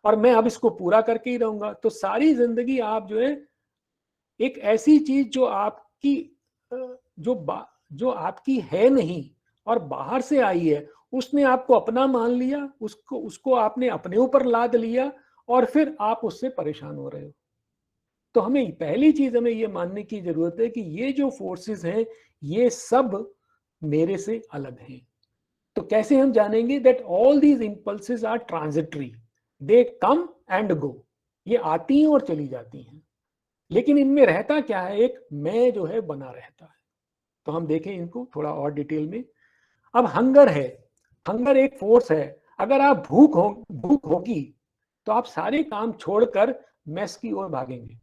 और मैं अब इसको पूरा करके ही रहूंगा। तो सारी जिंदगी आप जो है एक ऐसी चीज जो आपकी जो आपकी है नहीं और बाहर से आई है, उसने आपको अपना मान लिया, उसको आपने अपने ऊपर लाद लिया, और फिर आप उससे परेशान हो रहे हो। तो हमें पहली चीज हमें ये मानने की जरूरत है कि ये जो फोर्सेस हैं ये सब मेरे से अलग हैं। तो कैसे हम जानेंगे that all these impulses are transitory, they come and go, ये आती हैं और चली जाती हैं, लेकिन इनमें रहता क्या है, एक मैं जो है बना रहता है। तो हम देखें इनको थोड़ा और डिटेल में। अब हंगर है, हंगर एक फोर्स है। अगर आप भूख होगी तो आप सारे काम छोड़कर मेस की ओर भागेंगे,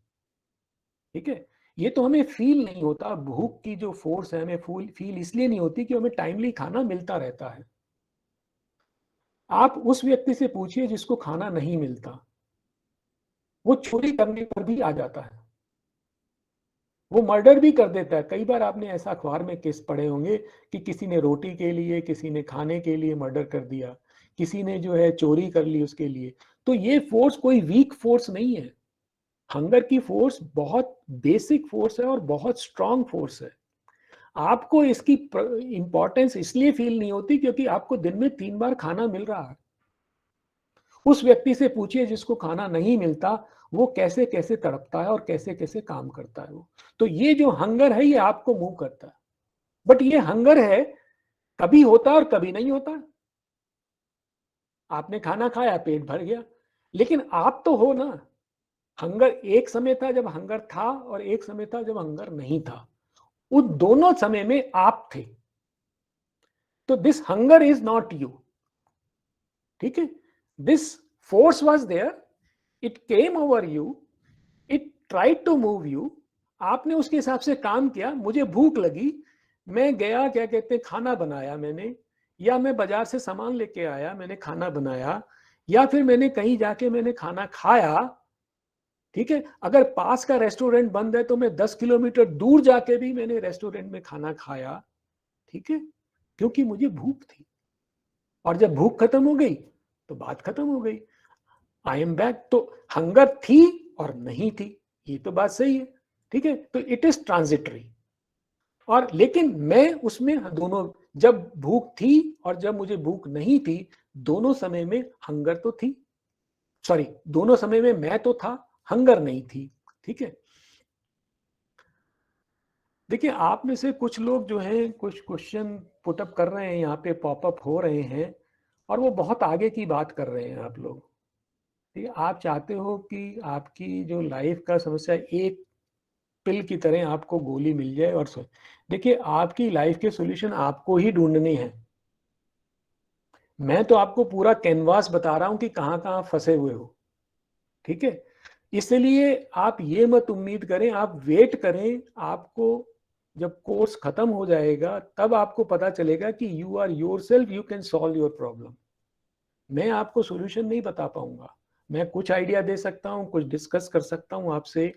ठीक है। ये तो हमें फील नहीं होता, भूख की जो फोर्स है हमें फील इसलिए नहीं होती कि हमें टाइमली खाना मिलता रहता है। आप उस व्यक्ति से पूछिए जिसको खाना नहीं मिलता, वो चोरी करने पर भी आ जाता है, वो मर्डर भी कर देता है। कई बार आपने ऐसा अखबार में केस पढ़े होंगे कि किसी ने रोटी के लिए, किसी ने खाने के लिए मर्डर कर दिया, किसी ने जो है चोरी कर ली उसके लिए। तो ये फोर्स कोई वीक फोर्स नहीं है। हंगर की फोर्स बहुत बेसिक फोर्स है और बहुत स्ट्रांग फोर्स है। आपको इसकी इंपॉर्टेंस इसलिए फील नहीं होती क्योंकि आपको दिन में 3 बार खाना मिल रहा है। उस व्यक्ति से पूछिए जिसको खाना नहीं मिलता, वो कैसे कैसे तड़पता है और कैसे कैसे काम करता है वो। तो ये जो हंगर है ये आपको मूव करता है, बट ये हंगर है कभी होता है और कभी नहीं होता। आपने खाना खाया, पेट भर गया, लेकिन आप तो हो ना। हंगर एक समय था जब हंगर था और एक समय था जब हंगर नहीं था। उस दोनों समय में आप थे। तो this hunger is not you, ठीक है। This force was there, it came over you, it tried to move you. आपने उसके हिसाब से काम किया। मुझे भूख लगी, मैं गया, क्या कहते हैं, खाना बनाया मैंने, या मैं बाजार से सामान लेके आया, मैंने खाना बनाया, या फिर मैंने कहीं जाके मैंने खाना खाया, ठीक है। अगर पास का रेस्टोरेंट बंद है तो मैं 10 किलोमीटर दूर जाके भी मैंने रेस्टोरेंट में खाना खाया, ठीक है, क्योंकि मुझे भूख थी। और जब भूख खत्म हो गई तो बात खत्म हो गई, आई एम बैक। तो हंगर थी और नहीं थी, ये तो बात सही है, ठीक है। तो इट इज ट्रांजिटरी। और लेकिन मैं उसमें दोनों, जब भूख थी और जब मुझे भूख नहीं थी, दोनों समय में हंगर तो थी, सॉरी, दोनों समय में मैं तो था, हंगर नहीं थी, ठीक है। देखिए, आप में से कुछ लोग जो हैं कुछ क्वेश्चन पुटअप कर रहे हैं, यहाँ पे पॉपअप हो रहे हैं, और वो बहुत आगे की बात कर रहे हैं आप लोग, ठीक है। आप चाहते हो कि आपकी जो लाइफ का समस्या एक पिल की तरह आपको गोली मिल जाए और सो। देखिए, आपकी लाइफ के सॉल्यूशन आपको ही ढूंढने हैं। मैं तो आपको पूरा कैनवास बता रहा हूं कि कहां कहां फंसे हुए हो, ठीक है। इसलिए आप ये मत उम्मीद करें, आप वेट करें। आपको जब कोर्स खत्म हो जाएगा तब आपको पता चलेगा कि you are yourself, you can solve your problem. मैं आपको सॉल्यूशन नहीं बता पाऊंगा, मैं कुछ आइडिया दे सकता हूं, कुछ डिस्कस कर सकता हूं आपसे,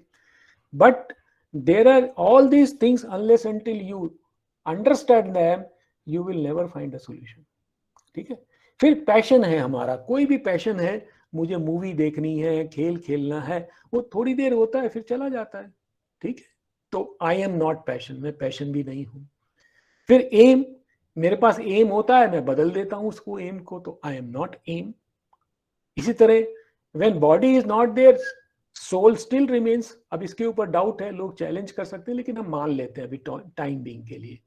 but there are all these things, unless until you understand them, you will never find a solution, ठीक है। फिर पैशन है हमारा, कोई भी पैशन है, मुझे मूवी देखनी है, खेल खेलना है, वो थोड़ी देर होता है फिर चला जाता है, ठीक है। तो आई एम नॉट पैशन, मैं पैशन भी नहीं हूं। फिर एम, मेरे पास एम होता है, मैं बदल देता हूं उसको एम को, तो आई एम नॉट एम। इसी तरह when body is not there, soul still remains. अब इसके ऊपर डाउट है, लोग चैलेंज कर सकते हैं, लेकिन हम मान लेते हैं अभी टाइम बीइंग के लिए।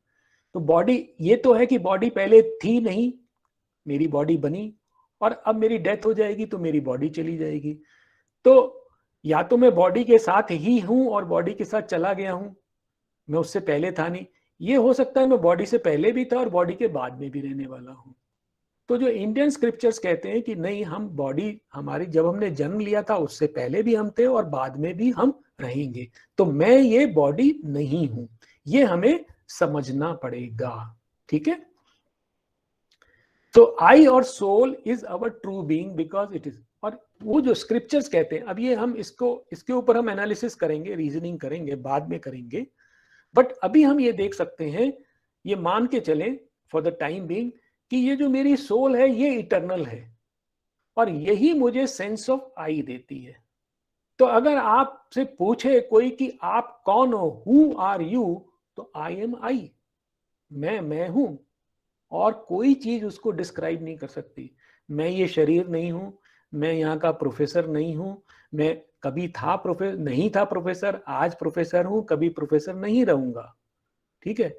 तो बॉडी, ये तो है कि बॉडी पहले थी नहीं, मेरी बॉडी बनी, और अब मेरी डेथ हो जाएगी तो मेरी बॉडी चली जाएगी। तो या तो मैं बॉडी के साथ ही हूं और बॉडी के साथ चला गया हूं, मैं उससे पहले था नहीं। ये हो सकता है मैं बॉडी से पहले भी था और बॉडी के बाद में भी रहने वाला हूं। तो जो इंडियन स्क्रिप्चर्स कहते हैं कि नहीं, हम बॉडी हमारी जब हमने जन्म लिया था उससे पहले भी हम थे और बाद में भी हम रहेंगे, तो मैं ये बॉडी नहीं हूं, ये हमें समझना पड़ेगा। ठीक है, तो आई और soul is our true being because it is. और वो जो स्क्रिप्चर्स कहते हैं, अब ये हम इसके ऊपर हम एनालिसिस करेंगे, रीजनिंग करेंगे, बाद में करेंगे, बट अभी हम ये देख सकते हैं, ये मान के चलें फॉर द टाइम बीइंग कि ये जो मेरी सोल है ये इटर्नल है और यही मुझे सेंस ऑफ आई देती है। तो अगर आपसे पूछे कोई कि आप कौन हो, हु आर यू, तो आई एम आई, मैं हूं, और कोई चीज उसको डिस्क्राइब नहीं कर सकती। मैं ये शरीर नहीं हूं, मैं यहाँ का प्रोफेसर नहीं हूं, मैं कभी था प्रोफेसर, नहीं था प्रोफेसर, आज प्रोफेसर हूं, कभी प्रोफेसर नहीं रहूंगा। ठीक है,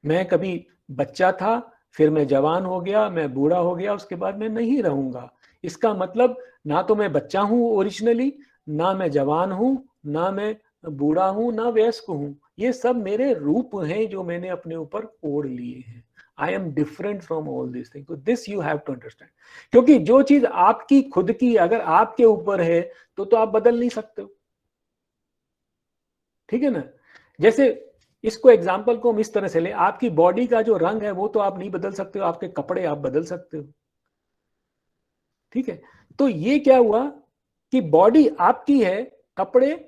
मैं कभी बच्चा था, फिर मैं जवान हो गया, मैं बूढ़ा हो गया, उसके बाद मैं नहीं रहूंगा। इसका मतलब ना तो मैं बच्चा हूं ओरिजिनली, ना मैं जवान हूं, ना मैं बूढ़ा हूं, ना वयस्क हूं। ये सब मेरे रूप हैं जो मैंने अपने ऊपर ओढ़ लिए हैं। I am different from all this thing, तो this you have to understand. क्योंकि जो चीज आपकी खुद की अगर आपके ऊपर है तो आप बदल नहीं सकते हो। ठीक है ना, जैसे इसको एग्जाम्पल को हम इस तरह से ले, आपकी बॉडी का जो रंग है वो तो आप नहीं बदल सकते हो, आपके कपड़े आप बदल सकते हो। ठीक है, तो ये क्या हुआ कि बॉडी आपकी है, कपड़े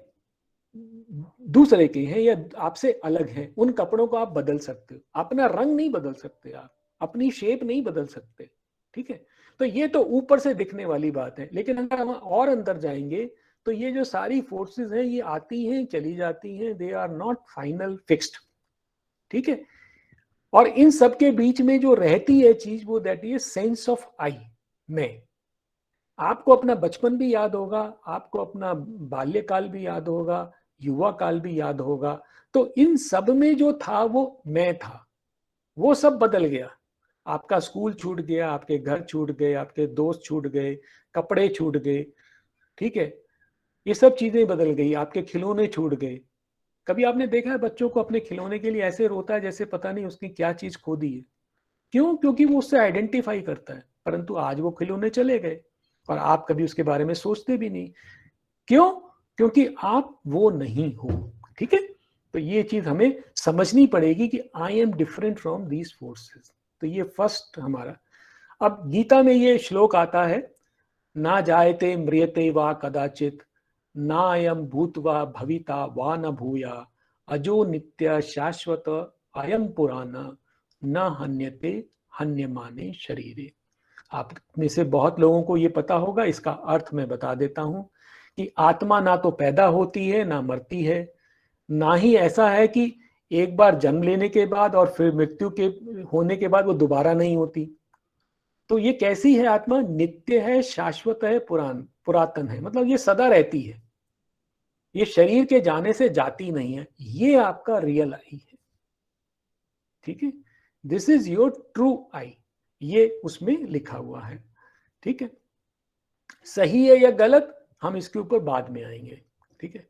दूसरे के हैं या आपसे अलग हैं, उन कपड़ों को आप बदल सकते हो, अपना रंग नहीं बदल सकते, आप अपनी शेप नहीं बदल सकते। ठीक है, तो ये तो ऊपर से दिखने वाली बात है, लेकिन अगर हम और अंदर जाएंगे तो ये जो सारी फोर्सेस हैं ये आती हैं चली जाती हैं, they are not final fixed. ठीक है, और इन सब के बीच में जो रहती है चीज वो दैट इज सेंस ऑफ आई, मैं। आपको अपना बचपन भी याद होगा, आपको अपना बाल्यकाल भी याद होगा, युवा काल भी याद होगा, तो इन सब में जो था वो मैं था, वो सब बदल गया। आपका स्कूल छूट गया, आपके घर छूट गए, आपके दोस्त छूट गए, कपड़े छूट गए। ठीक है, ये सब चीजें बदल गई, आपके खिलौने छूट गए। कभी आपने देखा है बच्चों को अपने खिलौने के लिए ऐसे रोता है जैसे पता नहीं उसकी क्या चीज खो दी है? क्यों? क्योंकि वो उससे आइडेंटिफाई करता है। परंतु आज वो खिलौने चले गए और आप कभी उसके बारे में सोचते भी नहीं। क्यों? क्योंकि आप वो नहीं हो। ठीक है, तो ये चीज हमें समझनी पड़ेगी कि आई am different from these forces. तो ये फर्स्ट हमारा। अब गीता में ये श्लोक आता है, ना जायते म्रियते वा कदाचित, ना अयम भूतवा भविता वा न भूया, अजो नित्य शाश्वत अयम पुराना, न हन्यते हन्यमाने शरीरे। आप में से बहुत लोगों को ये पता होगा, इसका अर्थ मैं बता देता हूं कि आत्मा ना तो पैदा होती है ना मरती है, ना ही ऐसा है कि एक बार जन्म लेने के बाद और फिर मृत्यु के होने के बाद वो दोबारा नहीं होती। तो ये कैसी है आत्मा? नित्य है, शाश्वत है, पुरातन है, मतलब ये सदा रहती है, ये शरीर के जाने से जाती नहीं है। ये आपका रियल आई है। ठीक है, this is your true I, ये उसमें लिखा हुआ है। ठीक है, सही है या गलत हम इसके ऊपर बाद में आएंगे। ठीक है,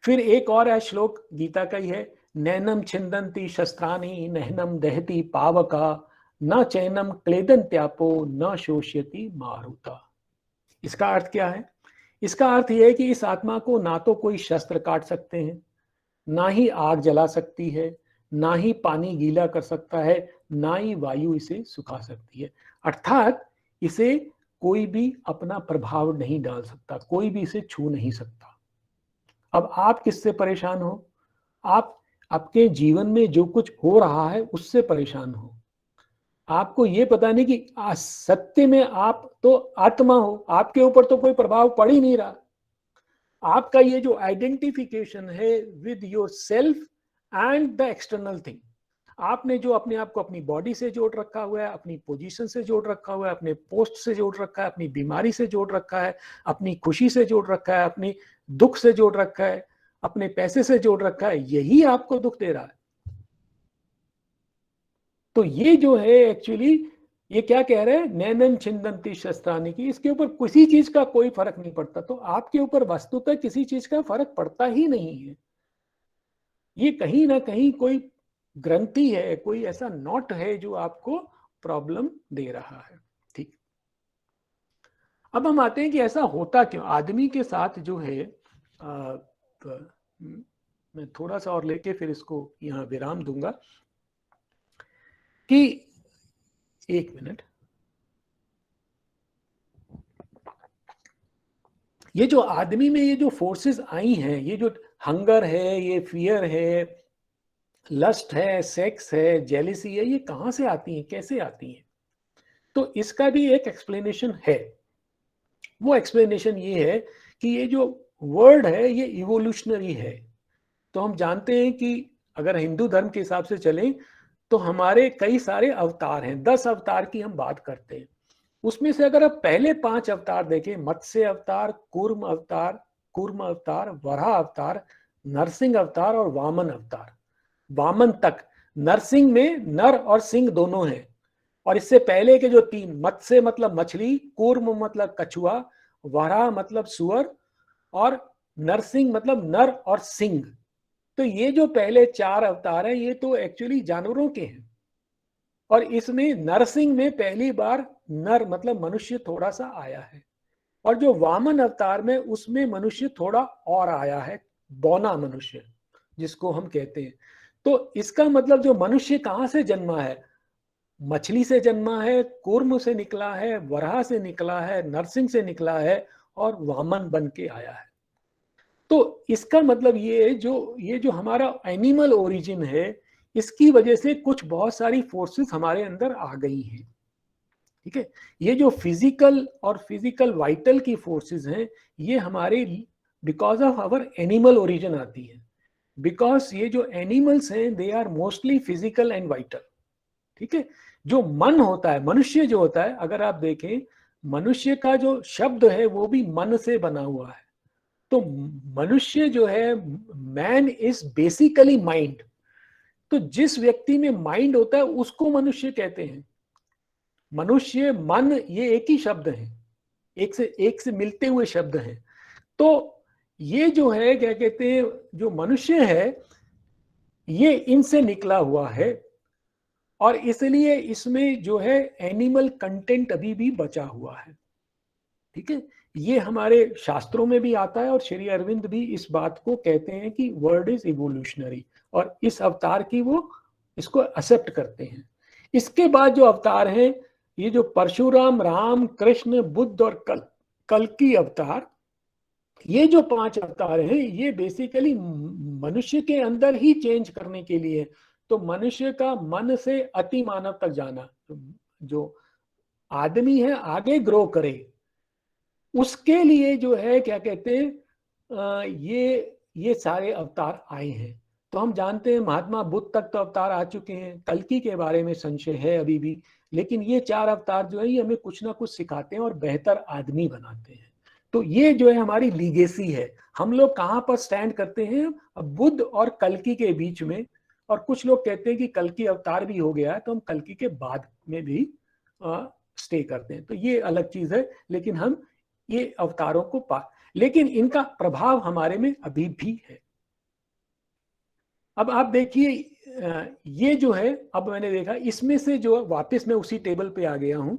फिर एक और है श्लोक गीता का ही है, नैनम छिंदंती शस्त्राणी नहनम दहती पावका, न चैनम क्लेदन त्यापो न शोष्यति मारुता। इसका अर्थ क्या है? इसका अर्थ यह है कि इस आत्मा को ना तो कोई शस्त्र काट सकते हैं, ना ही आग जला सकती है, ना ही पानी गीला कर सकता है, ना ही वायु इसे सुखा सकती है। अर्थात इसे कोई भी अपना प्रभाव नहीं डाल सकता, कोई भी इसे छू नहीं सकता। अब आप किससे परेशान हो? आप आपके जीवन में जो कुछ हो रहा है उससे परेशान हो। आपको ये पता नहीं कि सत्य में आप तो आत्मा हो, आपके ऊपर तो कोई प्रभाव पड़ ही नहीं रहा। आपका ये जो आइडेंटिफिकेशन है with your self and the external thing, आपने जो अपने आप को अपनी बॉडी से जोड़ रखा हुआ है, अपनी पोजीशन से जोड़ रखा हुआ है, अपने पोस्ट से जोड़ रखा है, अपनी बीमारी से जोड़ रखा है, अपनी खुशी से जोड़ रखा है, अपनी दुख से जोड़ रखा है, अपने पैसे से जोड़ रखा है, यही आपको दुख दे रहा है। तो ये जो है एक्चुअली ये क्या कह रहे हैं, नैनन छिंदंती शस्त्राणी की, इसके ऊपर किसी चीज का कोई फर्क नहीं पड़ता। तो आपके ऊपर वस्तुतः किसी चीज का फर्क पड़ता ही नहीं है। ये कहीं ना कहीं कोई ग्रंथि है, कोई ऐसा नॉट है जो आपको प्रॉब्लम दे रहा है। ठीक, अब हम आते हैं कि ऐसा होता क्यों आदमी के साथ जो है। मैं थोड़ा सा और लेके फिर इसको यहाँ विराम दूंगा कि 1 मिनट। ये जो आदमी में ये जो फोर्सेस आई हैं, ये जो हंगर है, ये फियर है, लस्ट है, सेक्स है, जेलिसी है, ये कहाँ से आती हैं, कैसे आती हैं? तो इसका भी एक एक्सप्लेनेशन है। वो एक्सप्लेनेशन ये है कि ये जो वर्ड है ये इवोल्यूशनरी है। तो हम जानते हैं कि अगर हिंदू धर्म के हिसाब से चलें तो हमारे कई सारे अवतार हैं, 10 अवतार की हम बात करते हैं। उसमें से अगर आप पहले 5 अवतार देखें, मत्स्य अवतार, कूर्म अवतार, वराह अवतार, नरसिंह अवतार और वामन अवतार, वामन तक। नरसिंह में नर और सिंह दोनों हैं। और इससे पहले के जो 3, मत्स्य मतलब मछली, कूर्म मतलब कछुआ, वराह मतलब सुअर, और नरसिंह मतलब नर और सिंह। तो ये जो पहले 4 अवतार हैं ये तो एक्चुअली जानवरों के हैं। और इसमें नरसिंह में पहली बार नर मतलब मनुष्य थोड़ा सा आया है। और जो वामन अवतार में उसमें मनुष्य थोड़ा और आया है, बौना मनुष्य जिसको हम कहते हैं। तो इसका मतलब जो मनुष्य कहां से जन्मा है, मछली से जन्मा है, कूर्म से निकला है, वराह से निकला है, नरसिंह से निकला है और वामन बन के आया है। तो इसका मतलब ये जो हमारा एनिमल ओरिजिन है, इसकी वजह से कुछ बहुत सारी फोर्सेस हमारे अंदर आ गई हैं। ठीक है, ये जो फिजिकल और फिजिकल वाइटल की फोर्सेस हैं, ये हमारे because of our animal origin आती है। बिकॉज ये जो एनिमल्स हैं they are mostly physical and vital. ठीक है, जो मन होता है, मनुष्य जो होता है, अगर आप देखें मनुष्य का जो शब्द है वो भी मन से बना हुआ है। तो मनुष्य जो है, मैन इज बेसिकली माइंड। तो जिस व्यक्ति में माइंड होता है उसको मनुष्य कहते हैं। मनुष्य, मन, ये एक ही शब्द है, एक से मिलते हुए शब्द हैं। तो ये जो है क्या कहते हैं, जो मनुष्य है ये इनसे निकला हुआ है। और इसलिए इसमें जो है एनिमल कंटेंट अभी भी बचा हुआ है। ठीक है, ये हमारे शास्त्रों में भी आता है और श्री अरविंद भी इस बात को कहते हैं कि वर्ड इज इवोल्यूशनरी, और इस अवतार की वो इसको एक्सेप्ट करते हैं। इसके बाद जो अवतार हैं, ये जो परशुराम, राम, कृष्ण, बुद्ध और कल्कि अवतार, ये जो 5 अवतार हैं ये बेसिकली मनुष्य के अंदर ही चेंज करने के लिए। तो मनुष्य का मन से अति मानव तक जाना, जो आदमी है आगे ग्रो करे, उसके लिए जो है क्या कहते हैं, ये सारे अवतार आए हैं। तो हम जानते हैं महात्मा बुद्ध तक तो अवतार आ चुके हैं, कल्कि के बारे में संशय है अभी भी, लेकिन ये 4 अवतार जो है ये हमें कुछ ना कुछ सिखाते हैं और बेहतर आदमी बनाते हैं। तो ये जो है हमारी लीगेसी है। हम लोग कहाँ पर स्टैंड करते हैं, बुद्ध और कल्कि के बीच में। और कुछ लोग कहते हैं कि कल्कि अवतार भी हो गया है तो हम कल्कि के बाद में भी स्टे करते हैं, तो ये अलग चीज है। लेकिन हम ये अवतारों को लेकिन इनका प्रभाव हमारे में अभी भी है। अब आप देखिए, ये जो है, अब मैंने देखा इसमें से जो वापस मैं उसी टेबल पे आ गया हूं।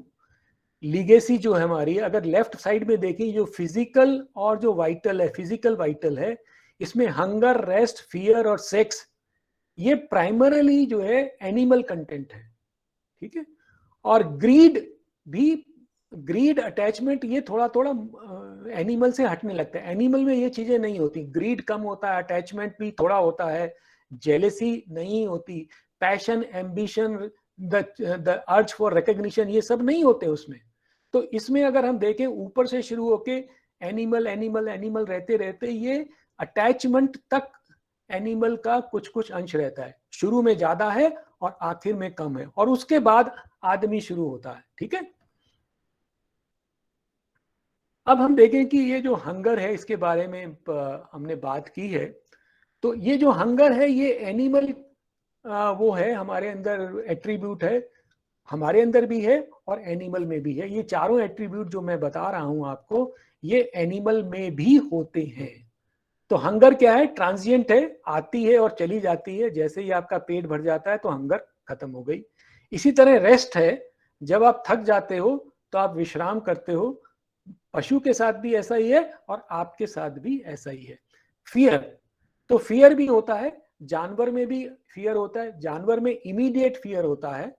लीगेसी जो है हमारी, अगर लेफ्ट साइड में देखें, जो फिजिकल और जो वाइटल है, फिजिकल वाइटल है, इसमें हंगर, रेस्ट, फियर और सेक्स, ये प्राइमरली जो है एनिमल कंटेंट है। ठीक है, और ग्रीड भी, ग्रीड अटैचमेंट ये थोड़ा थोड़ा एनिमल से हटने लगता है। एनिमल में ये चीजें नहीं होती, ग्रीड कम होता है, अटैचमेंट भी थोड़ा होता है, जेलेसी नहीं होती, passion, ambition, the urge for recognition, ये सब नहीं होते उसमें। तो इसमें अगर हम देखें ऊपर से शुरू होके एनिमल एनिमल एनिमल रहते रहते ये अटैचमेंट तक एनिमल का कुछ कुछ अंश रहता है। शुरू में ज्यादा है और आखिर में कम है, और उसके बाद आदमी शुरू होता है। ठीक है, अब हम देखें कि ये जो हंगर है इसके बारे में हमने बात की है। तो ये जो हंगर है ये एनिमल वो है, हमारे अंदर एट्रीब्यूट है। हमारे अंदर भी है और एनिमल में भी है। ये चारों एट्रीब्यूट जो मैं बता रहा हूं आपको, ये एनिमल में भी होते हैं। तो हंगर क्या है? ट्रांजिएंट है, आती है और चली जाती है। जैसे ही आपका पेट भर जाता है तो हंगर खत्म हो गई। इसी तरह रेस्ट है, जब आप थक जाते हो तो आप विश्राम करते हो। पशु के साथ भी ऐसा ही है और आपके साथ भी ऐसा ही है। फियर, तो फियर भी होता है, जानवर में भी फियर होता है। जानवर में इमीडिएट फियर होता है,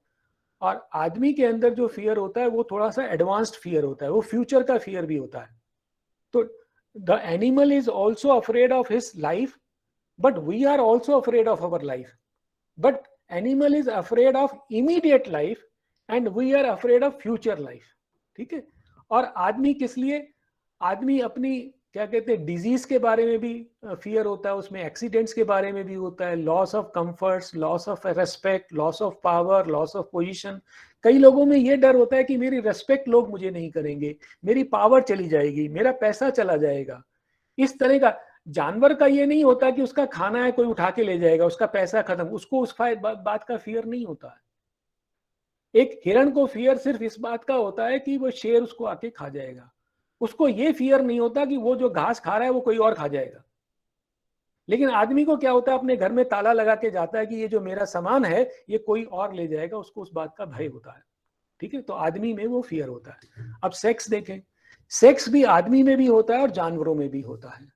और आदमी के अंदर जो फियर होता है वो थोड़ा सा एडवांस्ड फियर होता है, वो फ्यूचर का फियर भी होता है। तो the animal is also afraid of his life, but we are also afraid of our life. But animal is afraid of immediate life and we are afraid of future life. ठीक है। और आदमी किस लिए? आदमी अपनी क्या कहते हैं, डिजीज के बारे में भी फियर होता है, उसमें एक्सीडेंट्स के बारे में भी होता है, loss of comforts, loss of respect, loss of power, loss of position. कई लोगों में ये डर होता है कि मेरी रेस्पेक्ट लोग मुझे नहीं करेंगे, मेरी पावर चली जाएगी, मेरा पैसा चला जाएगा। इस तरह का जानवर का ये नहीं होता कि उसका खाना है कोई उठा के ले जाएगा, उसका पैसा खत्म, उसको उस बात का फियर नहीं होता है। एक हिरण को फियर सिर्फ इस बात का होता है कि वो शेर उसको आके खा जाएगा। उसको ये फियर नहीं होता कि वो जो घास खा रहा है वो कोई और खा जाएगा। लेकिन आदमी को क्या होता है, अपने घर में ताला लगा के जाता है कि ये जो मेरा सामान है ये कोई और ले जाएगा, उसको उस बात का भय होता है। ठीक है, तो आदमी में वो फियर होता है। अब सेक्स देखें, सेक्स भी आदमी में भी होता है और जानवरों में भी होता है,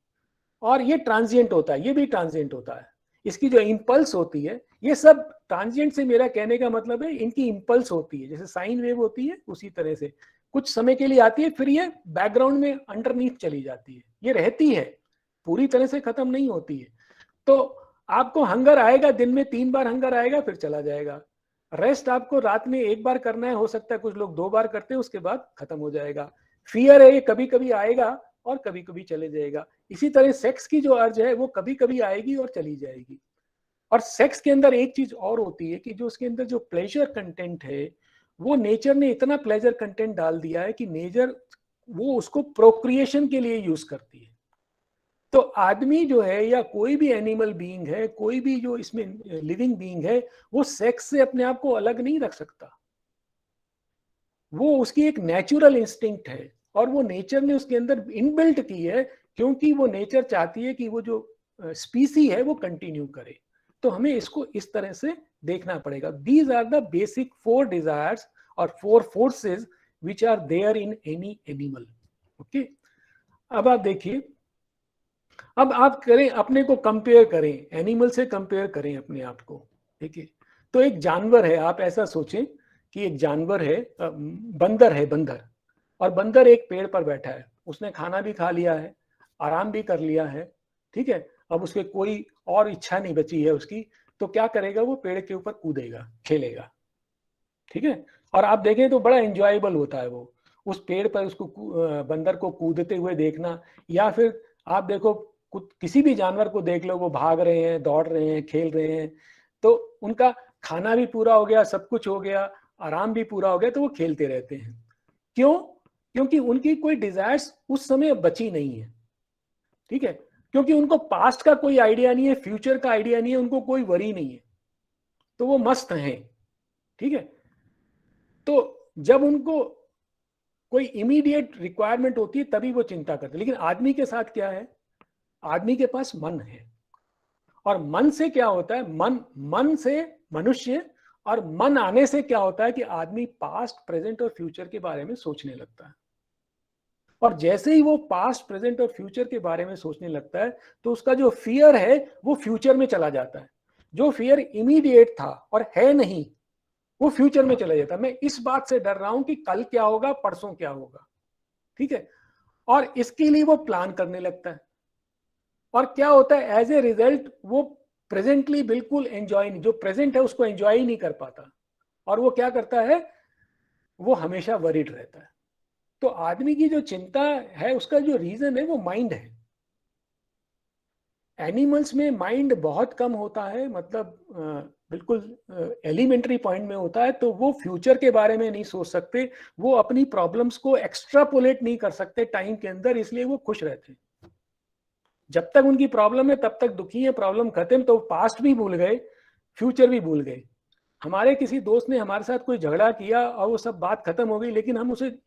और ये ट्रांजिएंट होता है, ये भी ट्रांजिएंट होता है। इसकी जो इम्पल्स होती है, ये सब ट्रांजिएंट से मेरा कहने का मतलब है इनकी इम्पल्स होती है, जैसे साइन वेव होती है उसी तरह से कुछ समय के लिए आती है, फिर ये बैकग्राउंड में अंडरनीथ चली जाती है, ये रहती है, पूरी तरह से खत्म नहीं होती है। तो आपको हंगर आएगा, दिन में 3 बार हंगर आएगा, फिर चला जाएगा। रेस्ट आपको रात में 1 बार करना है, हो सकता है कुछ लोग 2 बार करते हैं, उसके बाद खत्म हो जाएगा। फियर है, ये कभी कभी आएगा और कभी कभी चले जाएगा। इसी तरह सेक्स की जो अर्ज है वो कभी कभी आएगी और चली जाएगी। और सेक्स के अंदर एक चीज और होती है कि जो उसके अंदर जो प्लेजर कंटेंट है, वो नेचर ने इतना प्लेजर कंटेंट डाल दिया है कि नेचर वो उसको प्रोक्रिएशन के लिए यूज करती है। तो आदमी जो है या कोई भी एनिमल बीइंग है, कोई भी जो इसमें लिविंग बीइंग है, वो सेक्स से अपने आप को अलग नहीं रख सकता। वो उसकी एक नेचुरल इंस्टिंक्ट है, और वो नेचर ने उसके अंदर इनबिल्ट की है, क्योंकि वो नेचर चाहती है कि वो जो स्पीसी है वो कंटिन्यू करे। तो हमें इसको इस तरह से देखना पड़ेगा। These are the basic 4 desires और 4 forces which are there in any animal. Okay, अब आप देखिए, अब आप करें अपने को कंपेयर करें, एनिमल से कंपेयर करें अपने आप को। ठीक है, तो एक जानवर है, आप ऐसा सोचें कि एक जानवर है, बंदर है, बंदर, और बंदर एक पेड़ पर बैठा है, उसने खाना भी खा लिया है, आराम भी कर लिया है। ठीक है, अब उसके कोई और इच्छा नहीं बची है उसकी, तो क्या करेगा, वो पेड़ के ऊपर कूदेगा, खेलेगा। ठीक है, और आप देखें तो बड़ा एंजॉयबल होता है वो, उस पेड़ पर उसको बंदर को कूदते हुए देखना। या फिर आप देखो, किसी भी जानवर को देख लो, वो भाग रहे हैं, दौड़ रहे हैं, खेल रहे हैं, तो उनका खाना भी पूरा हो गया, सब कुछ हो गया, आराम भी पूरा हो गया, तो वो खेलते रहते हैं। क्यों? क्योंकि उनकी कोई डिजायर्स उस समय बची नहीं है। ठीक है, क्योंकि उनको पास्ट का कोई आइडिया नहीं है, फ्यूचर का आइडिया नहीं है, उनको कोई वरी नहीं है, तो वो मस्त हैं। ठीक है, तो जब उनको कोई इमीडिएट रिक्वायरमेंट होती है तभी वो चिंता करते हैं। लेकिन आदमी के साथ क्या है, आदमी के पास मन है, और मन से क्या होता है, मन से मनुष्य, और मन आने से क्या होता है कि आदमी पास्ट, प्रेजेंट और फ्यूचर के बारे में सोचने लगता है। और जैसे ही वो पास्ट, प्रेजेंट और फ्यूचर के बारे में सोचने लगता है, तो उसका जो फियर है वो फ्यूचर में चला जाता है। जो फियर इमीडिएट था और है नहीं, वो फ्यूचर में चला जाता है। मैं इस बात से डर रहा हूं कि कल क्या होगा, परसों क्या होगा। ठीक है, और इसके लिए वो प्लान करने लगता है, और क्या होता है, एज ए रिजल्ट वो प्रेजेंटली बिल्कुल एंजॉय नहीं, जो प्रेजेंट है उसको एंजॉय ही नहीं कर पाता, और वो क्या करता है, वो हमेशा वरीड रहता है। तो आदमी की जो चिंता है, उसका जो रीजन है वो माइंड है। एनिमल्स में माइंड बहुत कम होता है, मतलब बिल्कुल एलिमेंट्री पॉइंट में होता है, तो वो फ्यूचर के बारे में नहीं सोच सकते, वो अपनी प्रॉब्लम्स को एक्स्ट्रापोलेट नहीं कर सकते टाइम के अंदर, इसलिए वो खुश रहते हैं। जब तक उनकी प्रॉब्लम है तब तक दुखी है, प्रॉब्लम खत्म तो पास्ट भी भूल गए, फ्यूचर भी भूल गए। हमारे किसी दोस्त ने हमारे साथ कोई झगड़ा किया और वो सब बात खत्म हो गई, लेकिन हम उसे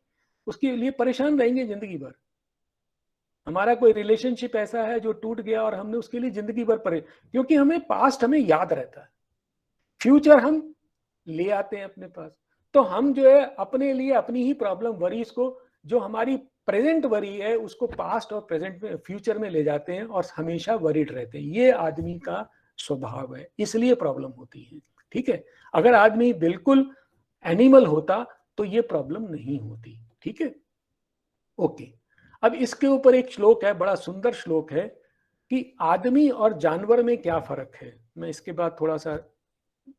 उसके लिए परेशान रहेंगे जिंदगी भर। हमारा कोई रिलेशनशिप ऐसा है जो टूट गया और हमने उसके लिए जिंदगी भर क्योंकि हमें पास्ट हमें याद रहता है, फ्यूचर हम ले आते हैं अपने पास। तो हम जो है अपने लिए अपनी ही प्रॉब्लम वरीज को, जो हमारी प्रेजेंट वरी है, उसको पास्ट और प्रेजेंट में फ्यूचर में ले जाते हैं और हमेशा वरीड रहते हैं। ये आदमी का स्वभाव है, इसलिए प्रॉब्लम होती है। ठीक है, अगर आदमी बिल्कुल एनिमल होता तो ये प्रॉब्लम नहीं होती। ठीक है, ओके। अब इसके ऊपर एक श्लोक है, बड़ा सुंदर श्लोक है कि आदमी और जानवर में क्या फर्क है। मैं इसके बाद थोड़ा सा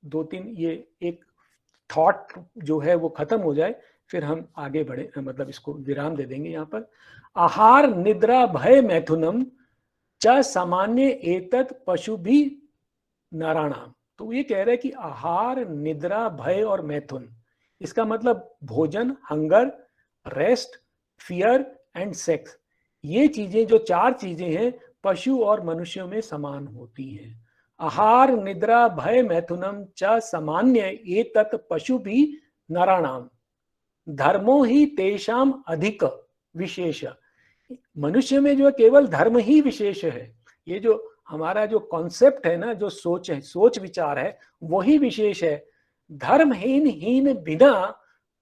दो तीन ये एक थॉट जो है वो खत्म हो जाए, फिर हम आगे बढ़े, मतलब इसको विराम दे देंगे यहाँ पर। आहार निद्रा भय मैथुनम च सामान्य एतत् पशु भी नाराणाम। तो ये कह रहे हैं कि आहार निद्रा भय और मैथुन, इसका मतलब भोजन, hunger, rest, fear and sex, ये चीजें जो चार चीजें हैं पशु और मनुष्यों में समान होती हैं। आहार निद्रा भय मैथुनम च सामान्य एतत् पशु भी नराणाम धर्मो ही तेषाम अधिक विशेष। मनुष्य में जो केवल धर्म ही विशेष है। ये जो हमारा जो कॉन्सेप्ट है ना, जो सोच है, सोच विचार है, वही विशेष है। धर्महीन हीन बिना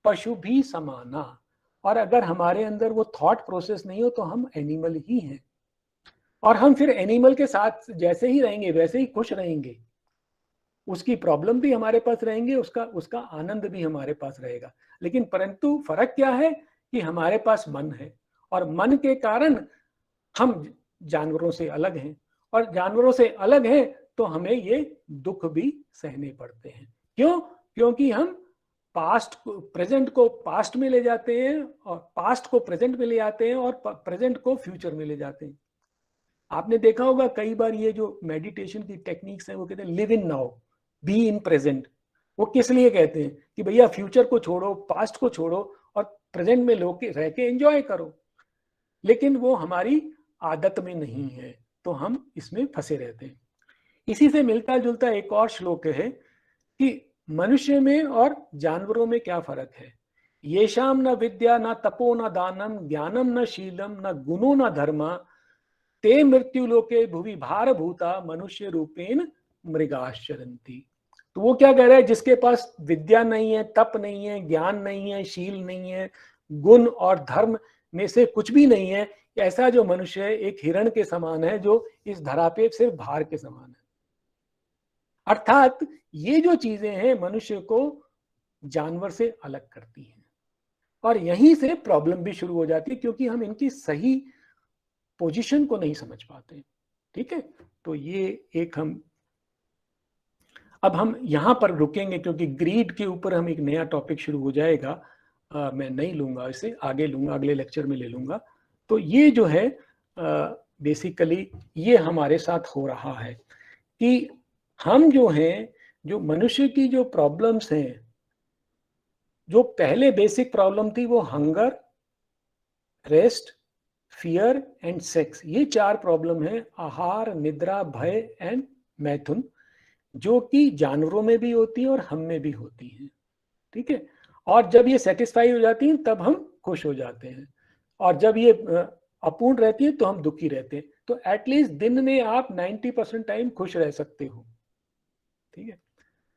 पशु भी समाना। और अगर हमारे अंदर वो थॉट प्रोसेस नहीं हो तो हम एनिमल ही हैं, और हम फिर एनिमल के साथ जैसे ही रहेंगे वैसे ही खुश रहेंगे। उसकी प्रॉब्लम भी हमारे पास रहेंगे, उसका उसका आनंद भी हमारे पास रहेगा। लेकिन परंतु फर्क क्या है कि हमारे पास मन है, और मन के कारण हम जानवरों से अलग हैं, और जानवरों से अलग हैं तो हमें ये दुख भी सहने पड़ते हैं। क्यों? क्योंकि हम पास्ट को प्रेजेंट को पास्ट में ले जाते हैं, और पास्ट को प्रेजेंट में ले आते हैं, और प्रेजेंट को फ्यूचर में ले जाते हैं। आपने देखा होगा कई बार ये जो मेडिटेशन की टेक्निक्स हैं वो कहते हैं live in now, be in present. वो किस लिए कहते हैं कि भैया फ्यूचर को छोड़ो, पास्ट को छोड़ो, और प्रेजेंट में रह के एंजॉय करो। लेकिन वो हमारी आदत में नहीं है, तो हम इसमें फंसे रहते हैं। इसी से मिलता जुलता एक और श्लोक है कि मनुष्य में और जानवरों में क्या फर्क है। येषाम न विद्या न तपो न दानम ज्ञानम न शीलम न गुणो न धर्मा ते मृत्यु लोके भुवि भार भूता मनुष्य रूपेण मृगाश्चरन्ति। तो वो क्या कह रहा है, जिसके पास विद्या नहीं है, तप नहीं है, ज्ञान नहीं है, शील नहीं है, गुण और धर्म में से कुछ भी नहीं है, ऐसा जो मनुष्य है एक हिरण के समान है जो इस धरा पे सिर्फ भार के समान है। अर्थात ये जो चीजें हैं मनुष्य को जानवर से अलग करती हैं, और यहीं से प्रॉब्लम भी शुरू हो जाती है, क्योंकि हम इनकी सही पोजीशन को नहीं समझ पाते। ठीक है, तो ये एक अब हम यहां पर रुकेंगे, क्योंकि ग्रीड के ऊपर हम एक नया टॉपिक शुरू हो जाएगा। मैं नहीं लूंगा इसे, आगे लूंगा, अगले लेक्चर में ले लूंगा। तो ये जो है बेसिकली ये हमारे साथ हो रहा है कि हम जो हैं, जो मनुष्य की जो प्रॉब्लम्स हैं, जो पहले बेसिक प्रॉब्लम थी वो hunger, rest, fear and sex, ये चार प्रॉब्लम है। आहार निद्रा भय एंड मैथुन, जो कि जानवरों में भी होती है और हम में भी होती है। ठीक है, और जब ये सेटिस्फाई हो जाती हैं तब हम खुश हो जाते हैं, और जब ये अपूर्ण रहती है तो हम दुखी रहते हैं। तो एटलीस्ट दिन में आप 90% टाइम खुश रह सकते हो। ठीक है,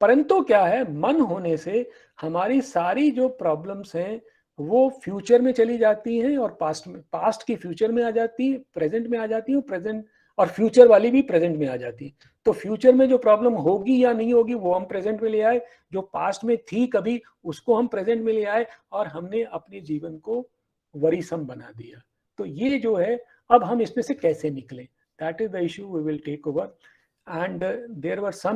परंतु क्या है, मन होने से हमारी सारी जो प्रॉब्लम्स हैं वो फ्यूचर में चली जाती हैं, और पास्ट की फ्यूचर में आ जाती है, प्रेजेंट में आ जाती है, प्रेजेंट और फ्यूचर वाली भी प्रेजेंट में आ जाती है। तो फ्यूचर में जो प्रॉब्लम होगी या नहीं होगी वो हम प्रेजेंट में ले आए, जो पास्ट में थी कभी उसको हम प्रेजेंट में ले आए, और हमने अपने जीवन को वरीसम बना दिया। तो ये जो है, अब हम इसमें से कैसे निकलें, that is the issue we will take over. And there were some